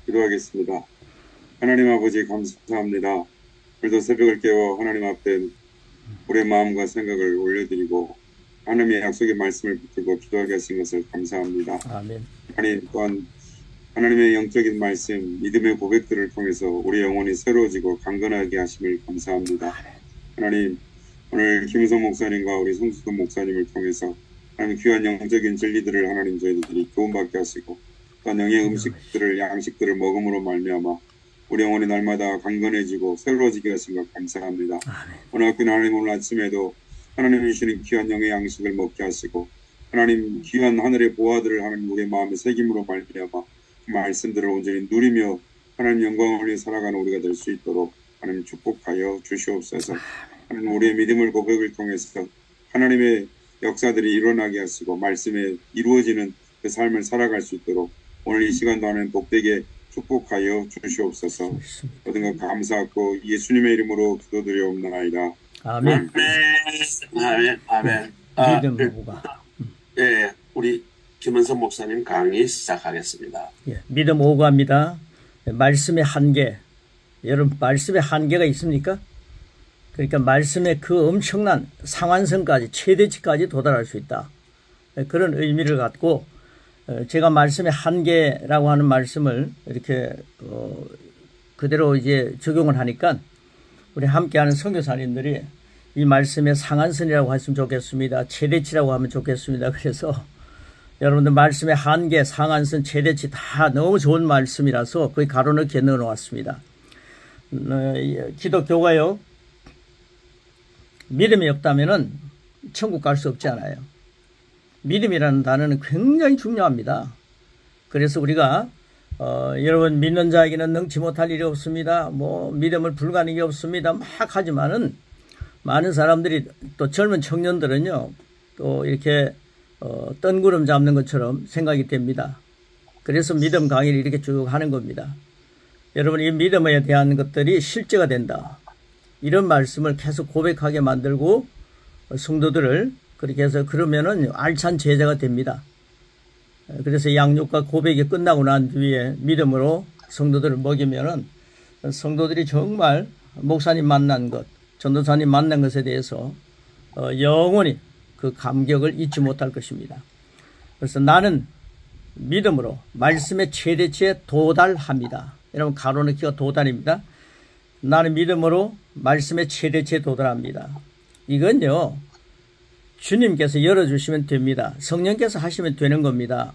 기도하겠습니다. 하나님 아버지 감사합니다. 오늘도 새벽을 깨워 하나님 앞에 우리의 마음과 생각을 올려드리고 하나님의 약속의 말씀을 붙들고 기도하게 하신 것을 감사합니다. 아멘. 하나님 또한 하나님의 영적인 말씀, 믿음의 고백들을 통해서 우리 영혼이 새로워지고 강건하게 하심을 감사합니다. 하나님 오늘 김우성 목사님과 우리 송수근 목사님을 통해서 하나님 귀한 영적인 진리들을 하나님 저희들이 교훈받게 하시고 또한 영의 음식들을 양식들을 먹음으로 말미암아 우리 영혼이 날마다 강건해지고 새로워지게 하신 것 감사합니다. 오늘 학교는 하나님 오늘 아침에도 하나님이 주시는 귀한 영의 양식을 먹게 하시고 하나님 귀한 하늘의 보화들을 하나님 우리의 마음에 새김으로 말미암아 그 말씀들을 온전히 누리며 하나님 영광을 위해 살아가는 우리가 될 수 있도록 하나님 축복하여 주시옵소서. 하나님 우리의 믿음을 고백을 통해서 하나님의 역사들이 일어나게 하시고 말씀에 이루어지는 그 삶을 살아갈 수 있도록 오늘 이 시간도 하나님 복되게 축복하여 주시옵소서. 모든 것 감사하고 예수님의 이름으로 기도드리옵나이다. 아멘. 아멘. 아멘. 예, 우리 김은선 목사님 강의 시작하겠습니다. 예, 믿음 오고합니다. 말씀의 한계. 여러분 말씀의 한계가 있습니까? 그러니까 말씀의 그 엄청난 상한선까지 최대치까지 도달할 수 있다. 그런 의미를 갖고 제가 말씀의 한계라고 하는 말씀을 이렇게 그대로 이제 적용을 하니까 우리 함께하는 선교사님들이 이 말씀의 상한선이라고 했으면 좋겠습니다. 최대치라고 하면 좋겠습니다. 그래서 여러분들 말씀의 한계, 상한선, 최대치 다 너무 좋은 말씀이라서 거의 가로넣기에 넣어놓았습니다. 기독교가요 믿음이 없다면은 천국 갈 수 없지 않아요. 믿음이라는 단어는 굉장히 중요합니다. 그래서 우리가 여러분 믿는 자에게는 능치 못할 일이 없습니다. 뭐 믿음을 불가능이 없습니다. 막 하지만은 많은 사람들이 또 젊은 청년들은요 또 이렇게 뜬구름 잡는 것처럼 생각이 됩니다. 그래서 믿음 강의를 이렇게 쭉 하는 겁니다. 여러분 이 믿음에 대한 것들이 실제가 된다. 이런 말씀을 계속 고백하게 만들고 성도들을 그렇게 해서 그러면은 알찬 제자가 됩니다. 그래서 양육과 고백이 끝나고 난 뒤에 믿음으로 성도들을 먹이면은 성도들이 정말 목사님 만난 것, 전도사님 만난 것에 대해서 영원히 그 감격을 잊지 못할 것입니다. 그래서 나는 믿음으로 말씀의 최대치에 도달합니다. 여러분 가로넣기가 도달입니다. 나는 믿음으로 말씀의 최대치에 도달합니다. 이건요 주님께서 열어주시면 됩니다. 성령께서 하시면 되는 겁니다.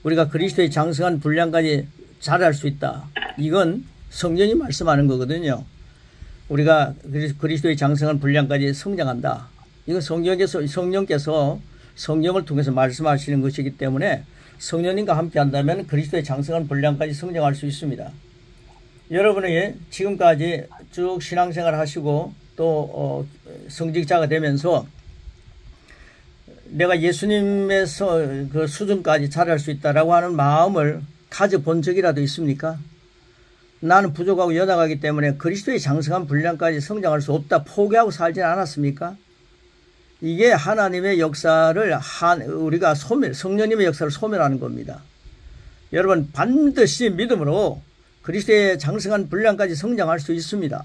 우리가 그리스도의 장성한 분량까지 잘할 수 있다. 이건 성령이 말씀하는 거거든요. 우리가 그리스도의 장성한 분량까지 성장한다. 이건 성령께서 성령을 통해서 말씀하시는 것이기 때문에 성령님과 함께 한다면 그리스도의 장성한 분량까지 성장할 수 있습니다. 여러분이 지금까지 쭉 신앙생활 하시고 또 성직자가 되면서 내가 예수님의 그 수준까지 잘할 수 있다라고 하는 마음을 가져본 적이라도 있습니까? 나는 부족하고 연약하기 때문에 그리스도의 장성한 분량까지 성장할 수 없다 포기하고 살지 않았습니까? 이게 하나님의 역사를 우리가 성령님의 역사를 소멸하는 겁니다. 여러분 반드시 믿음으로 그리스도의 장성한 분량까지 성장할 수 있습니다.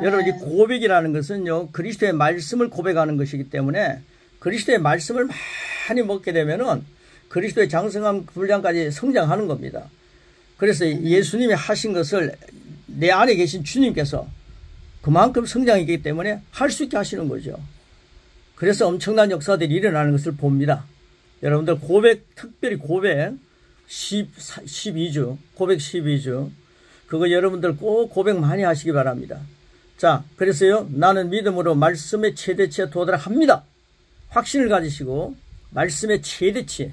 여러분 이 고백이라는 것은요 그리스도의 말씀을 고백하는 것이기 때문에 그리스도의 말씀을 많이 먹게 되면은 그리스도의 장성한 분량까지 성장하는 겁니다. 그래서 예수님이 하신 것을 내 안에 계신 주님께서 그만큼 성장이기 때문에 할 수 있게 하시는 거죠. 그래서 엄청난 역사들이 일어나는 것을 봅니다. 여러분들 고백, 특별히 고백 12주, 고백 12주 그거 여러분들 꼭 고백 많이 하시기 바랍니다. 자, 그래서요 나는 믿음으로 말씀의 최대치에 도달합니다. 확신을 가지시고 말씀의 최대치,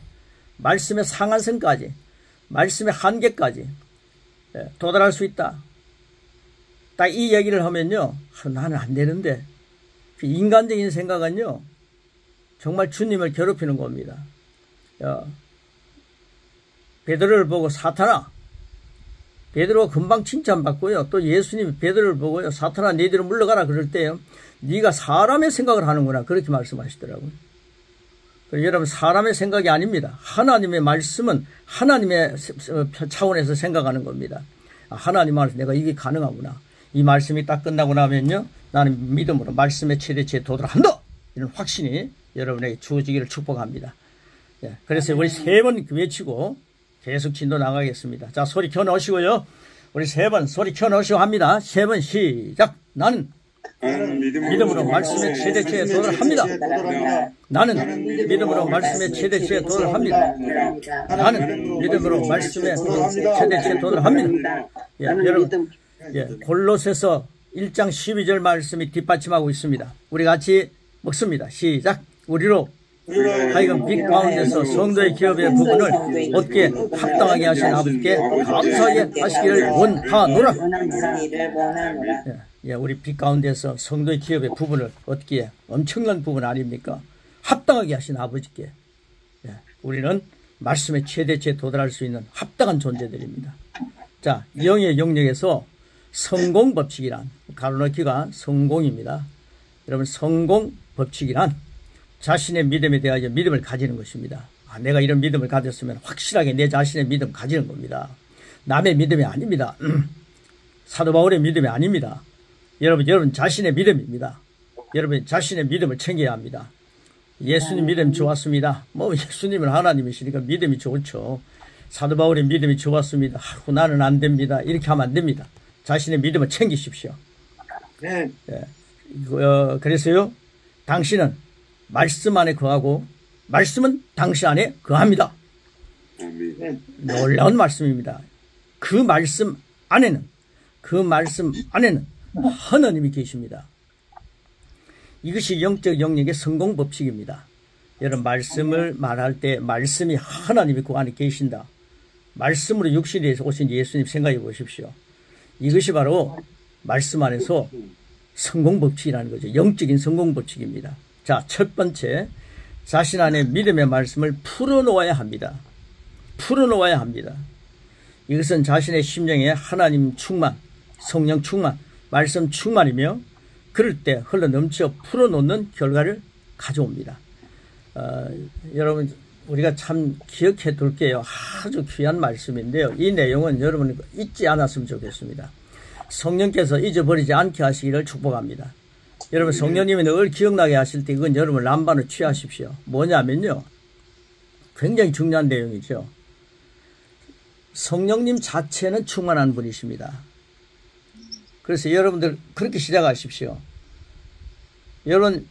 말씀의 상한선까지, 말씀의 한계까지 도달할 수 있다. 딱 이 얘기를 하면요 나는 안 되는데 인간적인 생각은요 정말 주님을 괴롭히는 겁니다. 베드로를 보고 사탄아, 베드로가 금방 칭찬받고요 또 예수님이 베드로를 보고요 사탄아 네 뒤로 물러가라 그럴 때요 네가 사람의 생각을 하는구나 그렇게 말씀하시더라고요. 여러분 사람의 생각이 아닙니다. 하나님의 말씀은 하나님의 차원에서 생각하는 겁니다. 하나님 말씀 내가 이게 가능하구나. 이 말씀이 딱 끝나고 나면요. 나는 믿음으로 말씀의 최대치에 도달한다. 이런 확신이 여러분에게 주어지기를 축복합니다. 예, 그래서 우리 3번 외치고 계속 진도 나가겠습니다. 자, 소리 켜놓으시고요. 우리 3번 소리 켜놓으시고 합니다. 3번 시작. 나는 믿음으로 말씀의 최대치에 도달합니다. 나는 믿음으로 말씀의 최대치에 도달합니다. 나는 믿음으로 말씀의 최대치에 도달합니다. 예, 여러분, 예, 골로새서 1장 12절 말씀이 뒷받침하고 있습니다. 우리 같이 먹습니다. 시작. 우리로 하여금 빛 가운데서 성도의 기업의 부분을 얻게 합당하게 하신 아버지께 감사하게 하시기를 원하노라. 예, 우리 빛 가운데서 성도의 기업의 부분을 얻기에 엄청난 부분 아닙니까? 합당하게 하신 아버지께, 예, 우리는 말씀의 최대치에 도달할 수 있는 합당한 존재들입니다. 자, 영의 영역에서 성공 법칙이란, 가로넣기가 성공입니다. 여러분, 성공 법칙이란 자신의 믿음에 대하여 믿음을 가지는 것입니다. 내가 이런 믿음을 가졌으면 확실하게 내 자신의 믿음 가지는 겁니다. 남의 믿음이 아닙니다. 사도 바울의 믿음이 아닙니다. 여러분 자신의 믿음입니다. 여러분 자신의 믿음을 챙겨야 합니다. 예수님 믿음 좋았습니다. 뭐 예수님은 하나님이시니까 믿음이 좋죠. 사도 바울의 믿음이 좋았습니다. 나는 안 됩니다. 이렇게 하면 안 됩니다. 자신의 믿음을 챙기십시오. 네. 예. 그래서요, 당신은 말씀 안에 거하고 말씀은 당신 안에 거합니다. 놀라운 말씀입니다. 그 말씀 안에는 하나님이 계십니다. 이것이 영적 영역의 성공 법칙입니다. 여러분, 말씀을 말할 때 말씀이 하나님이 그 안에 계신다. 말씀으로 육신에 오신 예수님 생각해 보십시오. 이것이 바로 말씀 안에서 성공 법칙이라는 거죠. 영적인 성공 법칙입니다. 자, 첫 번째, 자신 안에 믿음의 말씀을 풀어놓아야 합니다. 풀어놓아야 합니다. 이것은 자신의 심령에 하나님 충만, 성령 충만, 말씀 충만이며 그럴 때 흘러넘쳐 풀어놓는 결과를 가져옵니다. 여러분, 우리가 참 기억해 둘게요. 아주 귀한 말씀인데요. 이 내용은 여러분 잊지 않았으면 좋겠습니다. 성령께서 잊어버리지 않게 하시기를 축복합니다. 여러분, 성령님이 늘 기억나게 하실 때 이건 여러분 람반을 취하십시오. 뭐냐면요, 굉장히 중요한 내용이죠. 성령님 자체는 충만한 분이십니다. 그래서 여러분들 그렇게 시작하십시오. 여러분,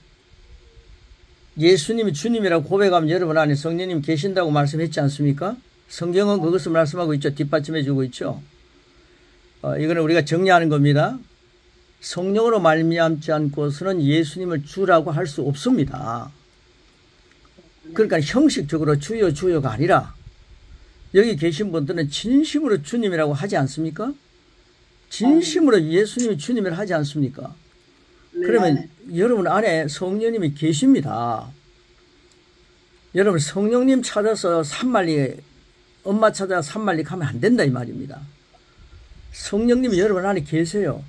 예수님이 주님이라고 고백하면 여러분 안에 성령님 계신다고 말씀했지 않습니까? 성경은 그것을 말씀하고 있죠. 뒷받침해 주고 있죠. 이거는 우리가 정리하는 겁니다. 성령으로 말미암지 않고서는 예수님을 주라고 할 수 없습니다. 그러니까 형식적으로 주여가 아니라 여기 계신 분들은 진심으로 주님이라고 하지 않습니까? 진심으로 예수님이 주님이라 하지 않습니까? 그러면 여러분 안에 성령님이 계십니다. 여러분, 성령님 찾아서 산만리, 엄마 찾아 산만리 가면 안 된다 이 말입니다. 성령님이 여러분 안에 계세요.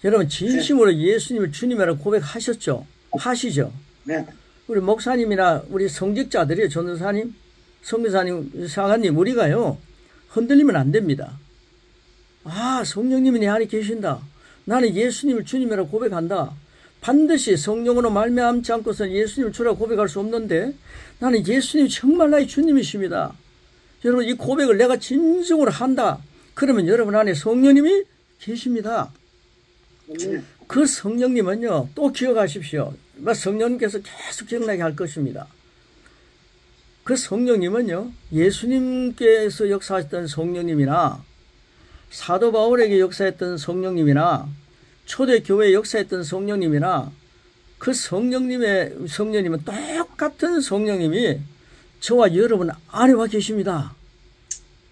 여러분 진심으로 예수님을 주님이라고 고백하셨죠? 하시죠? 네. 우리 목사님이나 우리 성직자들이요, 전도사님, 성교사님, 사관님, 우리가요 흔들리면 안 됩니다. 성령님이 내 안에 계신다. 나는 예수님을 주님이라고 고백한다. 반드시 성령으로 말미암지 않고서는 예수님을 주라고 고백할 수 없는데 나는 예수님이 정말 나의 주님이십니다. 여러분, 이 고백을 내가 진정으로 한다. 그러면 여러분 안에 성령님이 계십니다. 그 성령님은요, 또 기억하십시오. 성령님께서 계속 기억나게 할 것입니다. 그 성령님은요, 예수님께서 역사하셨던 성령님이나 사도 바울에게 역사했던 성령님이나 초대교회에 역사했던 성령님이나 그 성령님은 똑같은 성령님이 저와 여러분 안에 와 계십니다.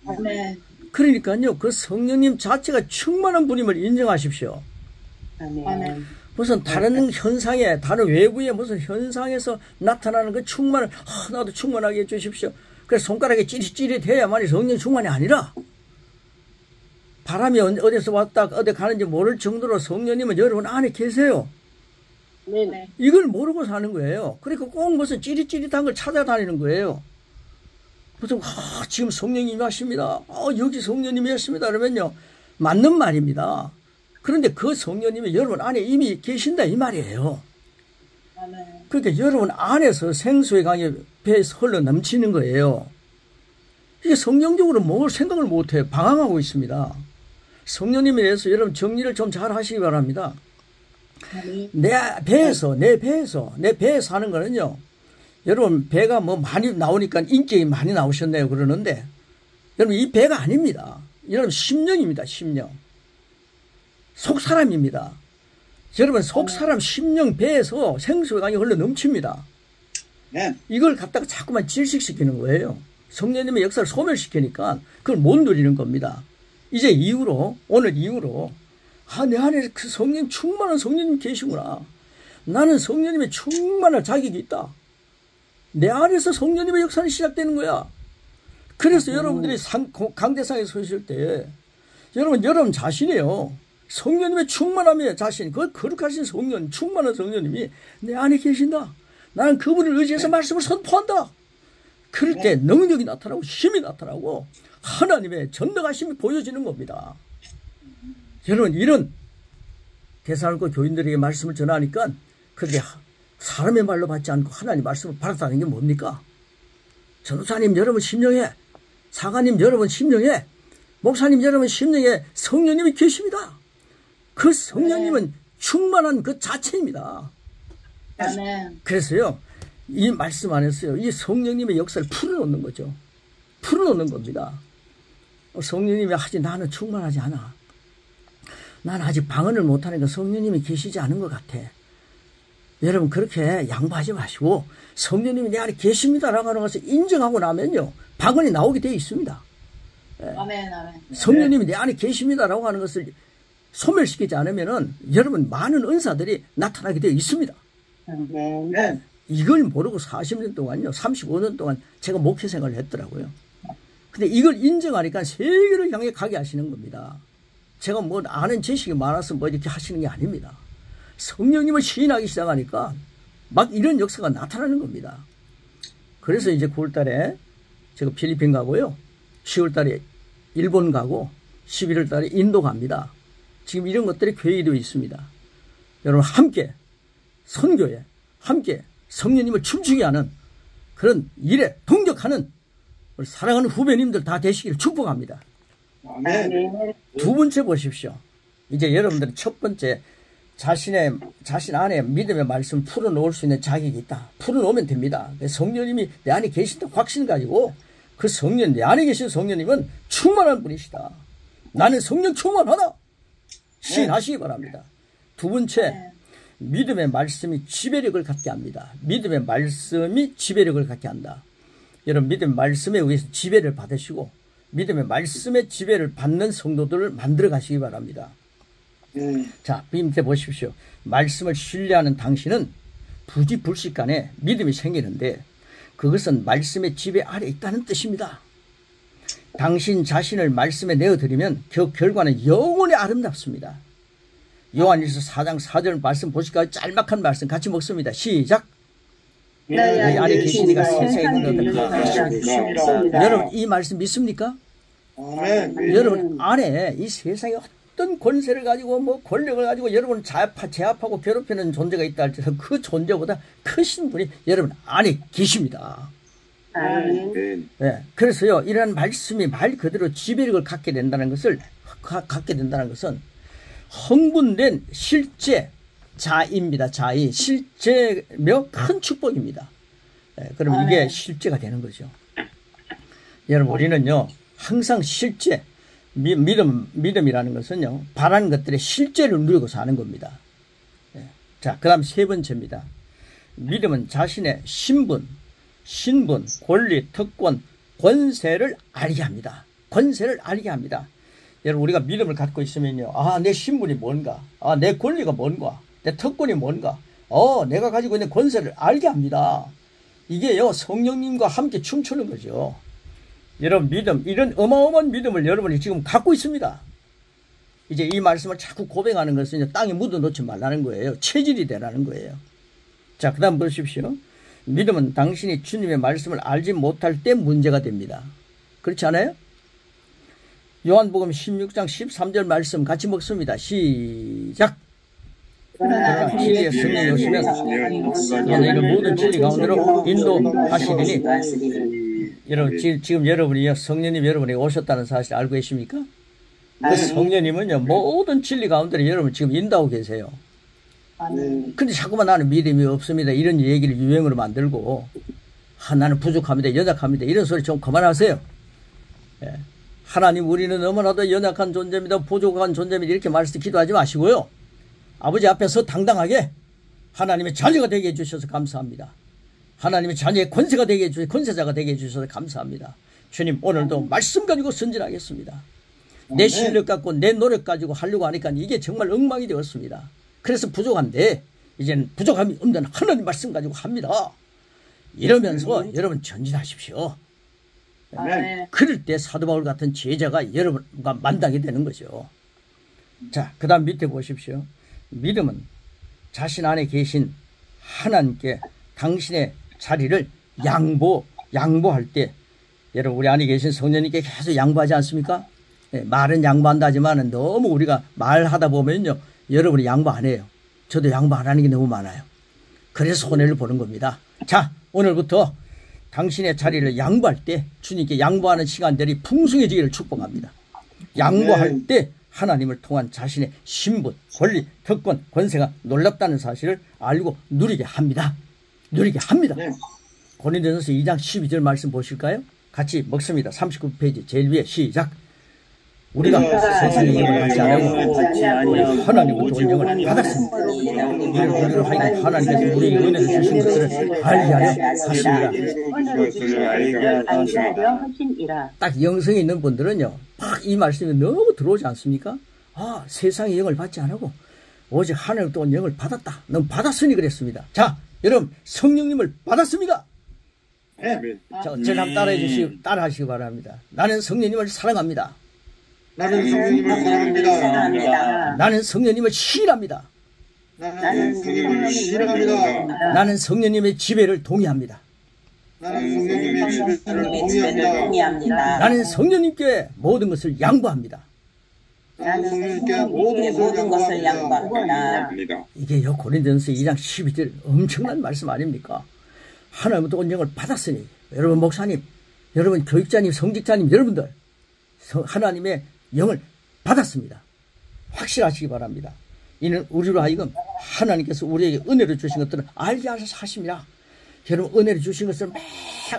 아멘. 그러니까요, 그 성령님 자체가 충만한 분임을 인정하십시오. 아멘. 무슨 다른 현상에, 다른 외부의 무슨 현상에서 나타나는 그 충만을, 나도 충만하게 해주십시오. 그래서 손가락에 찌릿찌릿해야만이 성령 충만이 아니라, 바람이 어디서 왔다 어디 가는지 모를 정도로 성령님은 여러분 안에 계세요. 네. 이걸 모르고 사는 거예요. 그러니까 꼭 무슨 찌릿찌릿한 걸 찾아다니는 거예요. 무슨 지금 성령님이 하십니다. 여기 성령님이 했습니다. 그러면요 맞는 말입니다. 그런데 그 성령님이 여러분 안에 이미 계신다 이 말이에요. 그러니까 여러분 안에서 생수의 강이 배에서 흘러 넘치는 거예요. 이게 성경적으로 뭘 생각을 못해요. 방황하고 있습니다. 성령님에 대해서 여러분 정리를 좀 잘 하시기 바랍니다. 내 배에서 하는 거는요. 여러분 배가 뭐 많이 나오니까 인격이 많이 나오셨네요 그러는데 여러분 이 배가 아닙니다. 여러분 심령입니다. 심령. 속사람입니다. 여러분 속사람 심령 배에서 생수의 강이 흘러 넘칩니다. 이걸 갖다가 자꾸만 질식시키는 거예요. 성령님의 역사를 소멸시키니까 그걸 못 누리는 겁니다. 이제 이후로 오늘 이후로 내 안에 그 성령 충만한 성령님 계시구나. 나는 성령님의 충만한 자격이 있다. 내 안에서 성령님의 역사는 시작되는 거야. 그래서 여러분들이 강대상에 서실 때 여러분 자신이에요. 성령님의 충만함의 자신, 그 거룩하신 성령, 충만한 성령님이 내 안에 계신다. 나는 그분을 의지해서 말씀을 선포한다. 그럴 때 능력이 나타나고 힘이 나타나고 하나님의 전능하심이 보여지는 겁니다. 여러분 이런 데살로니가 교인들에게 말씀을 전하니까 그게 사람의 말로 받지 않고 하나님 말씀을 받았다는 게 뭡니까? 전도사님 여러분 심령에, 사가님 여러분 심령에, 목사님 여러분 심령에 성령님이 계십니다. 그 성령님은 충만한 그 자체입니다. 그래서요 이 말씀 안에서요 이 성령님의 역사를 풀어놓는 거죠. 풀어놓는 겁니다. 성령님이 하지 나는 충만하지 않아. 나는 아직 방언을 못하니까 성령님이 계시지 않은 것 같아. 여러분 그렇게 양보하지 마시고 성령님이 내 안에 계십니다라고 하는 것을 인정하고 나면요 방언이 나오게 되어 있습니다. 아멘. 성령님이 내 안에 계십니다라고 하는 것을 소멸시키지 않으면은 여러분 많은 은사들이 나타나게 되어 있습니다. 이걸 모르고 40년 동안요 35년 동안 제가 목회 생활을 했더라고요. 근데 이걸 인정하니까 세계를 향해 가게 하시는 겁니다. 제가 뭐 아는 지식이 많아서 뭐 이렇게 하시는 게 아닙니다. 성령님을 시인하기 시작하니까 막 이런 역사가 나타나는 겁니다. 그래서 이제 9월달에 제가 필리핀 가고요. 10월달에 일본 가고 11월달에 인도 갑니다. 지금 이런 것들이 계획되어 있습니다. 여러분 함께 선교에 함께 성령님을 춤추게 하는 그런 일에 동력하는 우리 사랑하는 후배님들 다 되시기를 축복합니다. 두 번째 보십시오. 이제 여러분들은 첫 번째 자신 안에 믿음의 말씀을 풀어놓을 수 있는 자격이 있다. 풀어놓으면 됩니다. 성령님이 내 안에 계신다 확신 가지고 그 성령, 내 안에 계신 성령님은 충만한 분이시다. 나는 성령 충만하다. 시인하시기 바랍니다. 두 번째, 믿음의 말씀이 지배력을 갖게 합니다. 믿음의 말씀이 지배력을 갖게 한다. 여러분 믿음의 말씀에 의해서 지배를 받으시고 믿음의 말씀의 지배를 받는 성도들을 만들어 가시기 바랍니다. 자, 밑에 보십시오. 말씀을 신뢰하는 당신은 부지불식간에 믿음이 생기는데 그것은 말씀의 지배 아래 있다는 뜻입니다. 당신 자신을 말씀에 내어드리면 그 결과는 영원히 아름답습니다. 요한일서 4장 4절 말씀 보실까요? 짤막한 말씀 같이 먹습니다. 시작. 네, 안에 계시니까 세상에 있는 것들 여러분 이 말씀 믿습니까? 여러분 안에 이 세상에 어떤 권세를 가지고 뭐 권력을 가지고 여러분을 제압하고 괴롭히는 존재가 있다 할지라도 그 존재보다 크신 분이 여러분 안에 계십니다. 네, 그래서요 이러한 말씀이 말 그대로 지배력을 갖게 된다는 것은 흥분된 실제 자입니다. 자이 실제며 큰 축복입니다. 네, 그럼 이게 실제가 되는 거죠. 여러분 우리는요 항상 실제 믿음이라는 것은요 바라는 것들의 실제를 누리고 사는 겁니다. 네. 자, 그다음 세 번째입니다. 믿음은 자신의 신분, 권리, 특권, 권세를 알게 합니다. 권세를 알게 합니다. 여러분 우리가 믿음을 갖고 있으면요 내 신분이 뭔가, 내 권리가 뭔가, 내 특권이 뭔가, 내가 가지고 있는 권세를 알게 합니다. 이게요 성령님과 함께 춤추는 거죠. 여러분 믿음, 이런 어마어마한 믿음을 여러분이 지금 갖고 있습니다. 이제 이 말씀을 자꾸 고백하는 것은 이제 땅에 묻어놓지 말라는 거예요. 체질이 되라는 거예요. 자, 그 다음 보십시오. 믿음은 당신이 주님의 말씀을 알지 못할 때 문제가 됩니다. 그렇지 않아요? 요한복음 16장 13절 말씀 같이 먹습니다. 시작. 그러나 진리의 성령이 오시면 너희를 모든 진리 가운데로 인도하시리니. 여러분, 지금 여러분이 성령님 여러분이 오셨다는 사실 알고 계십니까? 그 성령님은요, 모든 진리 가운데로 여러분 지금 인도하고 계세요. 근데 자꾸만 나는 믿음이 없습니다, 이런 얘기를 유행으로 만들고, 나는 부족합니다, 연약합니다, 이런 소리 좀 그만하세요. 예. 하나님, 우리는 너무나도 연약한 존재입니다, 부족한 존재입니다, 이렇게 말해서 기도하지 마시고요. 아버지 앞에서 당당하게 하나님의 자녀가 되게 해주셔서 감사합니다. 하나님의 자녀의 권세가 되게 해주셔서, 권세자가 되게 해주셔서 감사합니다. 주님, 오늘도 말씀 가지고 선진하겠습니다. 내 실력 갖고 내 노력 가지고 하려고 하니까 이게 정말 엉망이 되었습니다. 그래서 부족한데 이제는 부족함이 없는 하나님 말씀 가지고 합니다. 이러면서 여러분 전진하십시오. 그럴 때 사도 바울 같은 제자가 여러분과 만나게 되는 거죠. 자, 그 다음 밑에 보십시오. 믿음은 자신 안에 계신 하나님께 당신의 자리를 양보할 때, 여러분 우리 안에 계신 성령님께 계속 양보하지 않습니까? 네, 말은 양보한다지만 너무 우리가 말하다 보면요, 여러분이 양보 안 해요. 저도 양보 안 하는 게 너무 많아요. 그래서 손해를 보는 겁니다. 자, 오늘부터 당신의 자리를 양보할 때 주님께 양보하는 시간들이 풍성해지기를 축복합니다. 양보할 때 하나님을 통한 자신의 신분, 권리, 특권, 권세가 놀랍다는 사실을 알고 누리게 합니다. 누리게 합니다. 고린도전서 2장 12절 말씀 보실까요? 같이 먹습니다. 39페이지 제일 위에 시작. 우리가 세상의 영을 받지 않고 하나님부터 온 영을 받았습니다. 우리를 하여금 하나님께서 우리에게 은혜를 주신 것들을 알게 하려 하십니다. 딱 영성이 있는 분들은요, 막 이 말씀이 너무 들어오지 않습니까? 아, 세상의 영을 받지 않고 오직 하나님부터 온 영을 받았다. 넌 받았으니 그랬습니다. 자, 여러분 성령님을 받았습니다. 자, 제가 한번 따라하시기 바랍니다. 나는 성령님을 사랑합니다. 나는 성령님을 사랑합니다. 나는 성령님을 신뢰합니다. 나는 성령님을 신뢰합니다. 나는 성령님의 지배를 동의합니다. 나는 성령님의 지배를 동의합니다. 나는 성령님께 모든 것을 양보합니다. 나는 성령님께 모든 것을 양보합니다. 이게요, 고린도전서 2장 12절 엄청난 말씀 아닙니까? 하나님부터 온 영을 받았으니, 여러분 목사님, 여러분 교육자님, 성직자님, 여러분들 하나님의 영을 받았습니다. 확실하시기 바랍니다. 이는 우리로 하여금 하나님께서 우리에게 은혜를 주신 것들을 알게 하셔서 하십니다. 여러분, 은혜를 주신 것을 막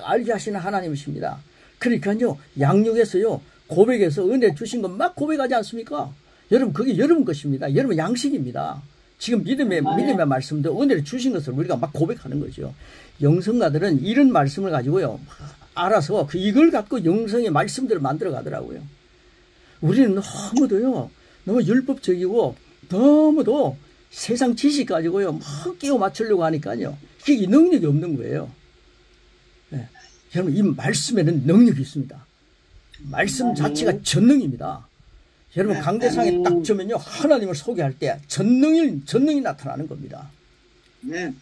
알게 하시는 하나님이십니다. 그러니까요, 양육에서요, 고백에서 은혜 주신 것 막 고백하지 않습니까? 여러분, 그게 여러분 것입니다. 여러분 양식입니다. 지금 믿음의 말씀도 은혜를 주신 것을 우리가 막 고백하는 거죠. 영성가들은 이런 말씀을 가지고요, 알아서 이걸 갖고 영성의 말씀들을 만들어 가더라고요. 우리는 너무 율법적이고 너무도 세상 지식 가지고요 막 끼워 맞추려고 하니까요, 그게 능력이 없는 거예요. 네. 여러분, 이 말씀에는 능력이 있습니다. 말씀 자체가 전능입니다. 여러분, 강대상에 딱 주면요, 하나님을 소개할 때 전능이 나타나는 겁니다.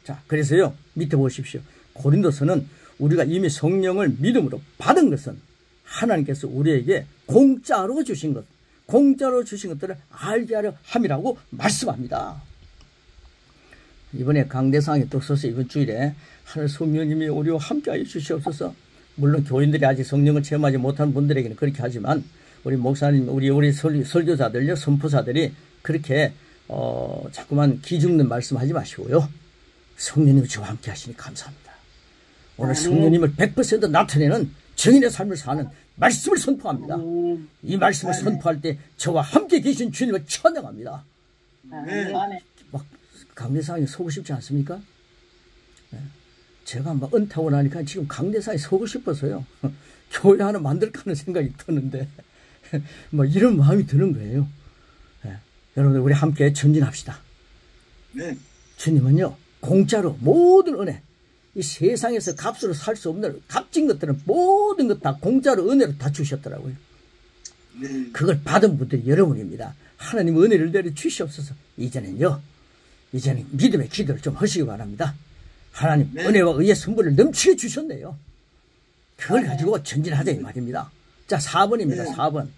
자, 그래서요, 밑에 보십시오. 고린도서는 우리가 이미 성령을 믿음으로 받은 것은 하나님께서 우리에게 공짜로 주신 것들을 알게 하려 함이라고 말씀합니다. 이번에 강대상에 또 써서 이번 주일에 하늘 성령님이 우리와 함께하여 주시옵소서. 물론 교인들이 아직 성령을 체험하지 못한 분들에게는 그렇게 하지만 우리 목사님, 우리 설교자들요, 선포자들이 그렇게 자꾸만 기죽는 말씀하지 마시고요, 성령님이 저와 함께 하시니 감사합니다. 오늘 성령님을 100% 나타내는 정인의 삶을 사는 말씀을 선포합니다. 이 말씀을 선포할 때 저와 함께 계신 주님을 찬양합니다. 막 강대상에 서고 싶지 않습니까? 제가 막 은퇴하고 나니까 지금 강대상에 서고 싶어서요, 교회 하나 만들까 하는 생각이 드는데 뭐 이런 마음이 드는 거예요. 여러분들, 우리 함께 전진합시다. 주님은요, 공짜로 모든 은혜, 이 세상에서 값으로 살 수 없는 값진 것들은 모든 것 다 공짜로 은혜로 다 주셨더라고요. 그걸 받은 분들이 여러분입니다. 하나님 은혜를 내려 주시옵소서. 이제는 믿음의 기도를 좀 하시기 바랍니다. 하나님 은혜와 의의 선물을 넘치게 주셨네요. 그걸 가지고 전진하자 이 말입니다. 자, 4번입니다. 4번.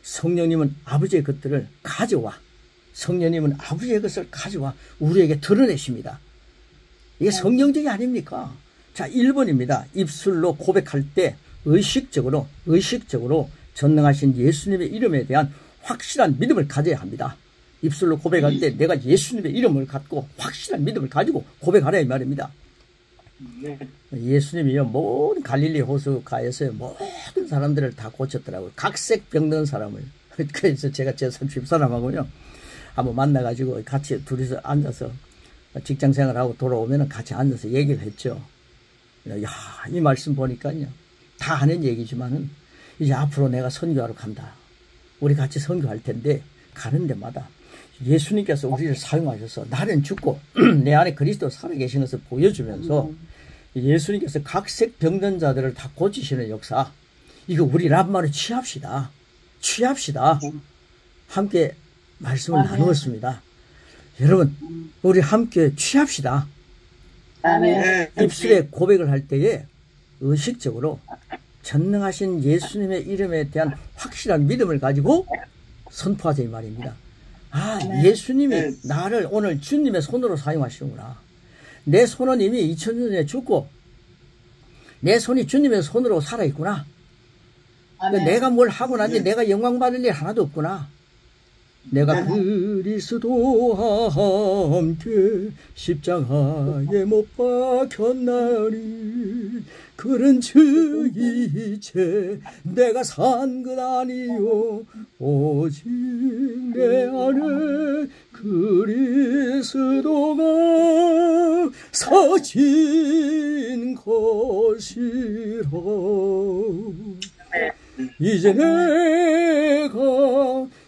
성령님은 아버지의 것들을 가져와. 성령님은 아버지의 것을 가져와 우리에게 드러내십니다. 이게 성령적이 아닙니까? 자, 1번입니다. 입술로 고백할 때 의식적으로 전능하신 예수님의 이름에 대한 확실한 믿음을 가져야 합니다. 입술로 고백할 때 내가 예수님의 이름을 갖고 확실한 믿음을 가지고 고백하라 이 말입니다. 예수님이요, 모든 갈릴리 호수가에서 모든 사람들을 다 고쳤더라고요. 각색 병든 사람을. 그래서 제가 제 집사람하고요 한번 만나가지고 같이 둘이서 앉아서 직장 생활하고 돌아오면 같이 앉아서 얘기를 했죠. 야, 이 말씀 보니까요, 다 하는 얘기지만은 이제 앞으로 내가 선교하러 간다. 우리 같이 선교할 텐데 가는 데마다 예수님께서 우리를 사용하셔서 나는 죽고 내 안에 그리스도 살아계신 것을 보여주면서 예수님께서 각색 병든 자들을 다 고치시는 역사, 이거 우리 람마로 취합시다. 함께 말씀을 나누었습니다. 여러분, 우리 함께 취합시다. 입술에 고백을 할 때에 의식적으로 전능하신 예수님의 이름에 대한 확실한 믿음을 가지고 선포하자 이 말입니다. 아, 예수님이 나를 오늘 주님의 손으로 사용하시는구나. 내 손은 이미 2000년 전에 죽고 내 손이 주님의 손으로 살아있구나. 내가 뭘 하고 나니 내가 영광 받을 일 하나도 없구나. 내가 그리스도와 함께 십자가에 못 박혔나니 그런즉 이제 내가 산 것 아니요 오직 내 안에 그리스도가 사신 것이라.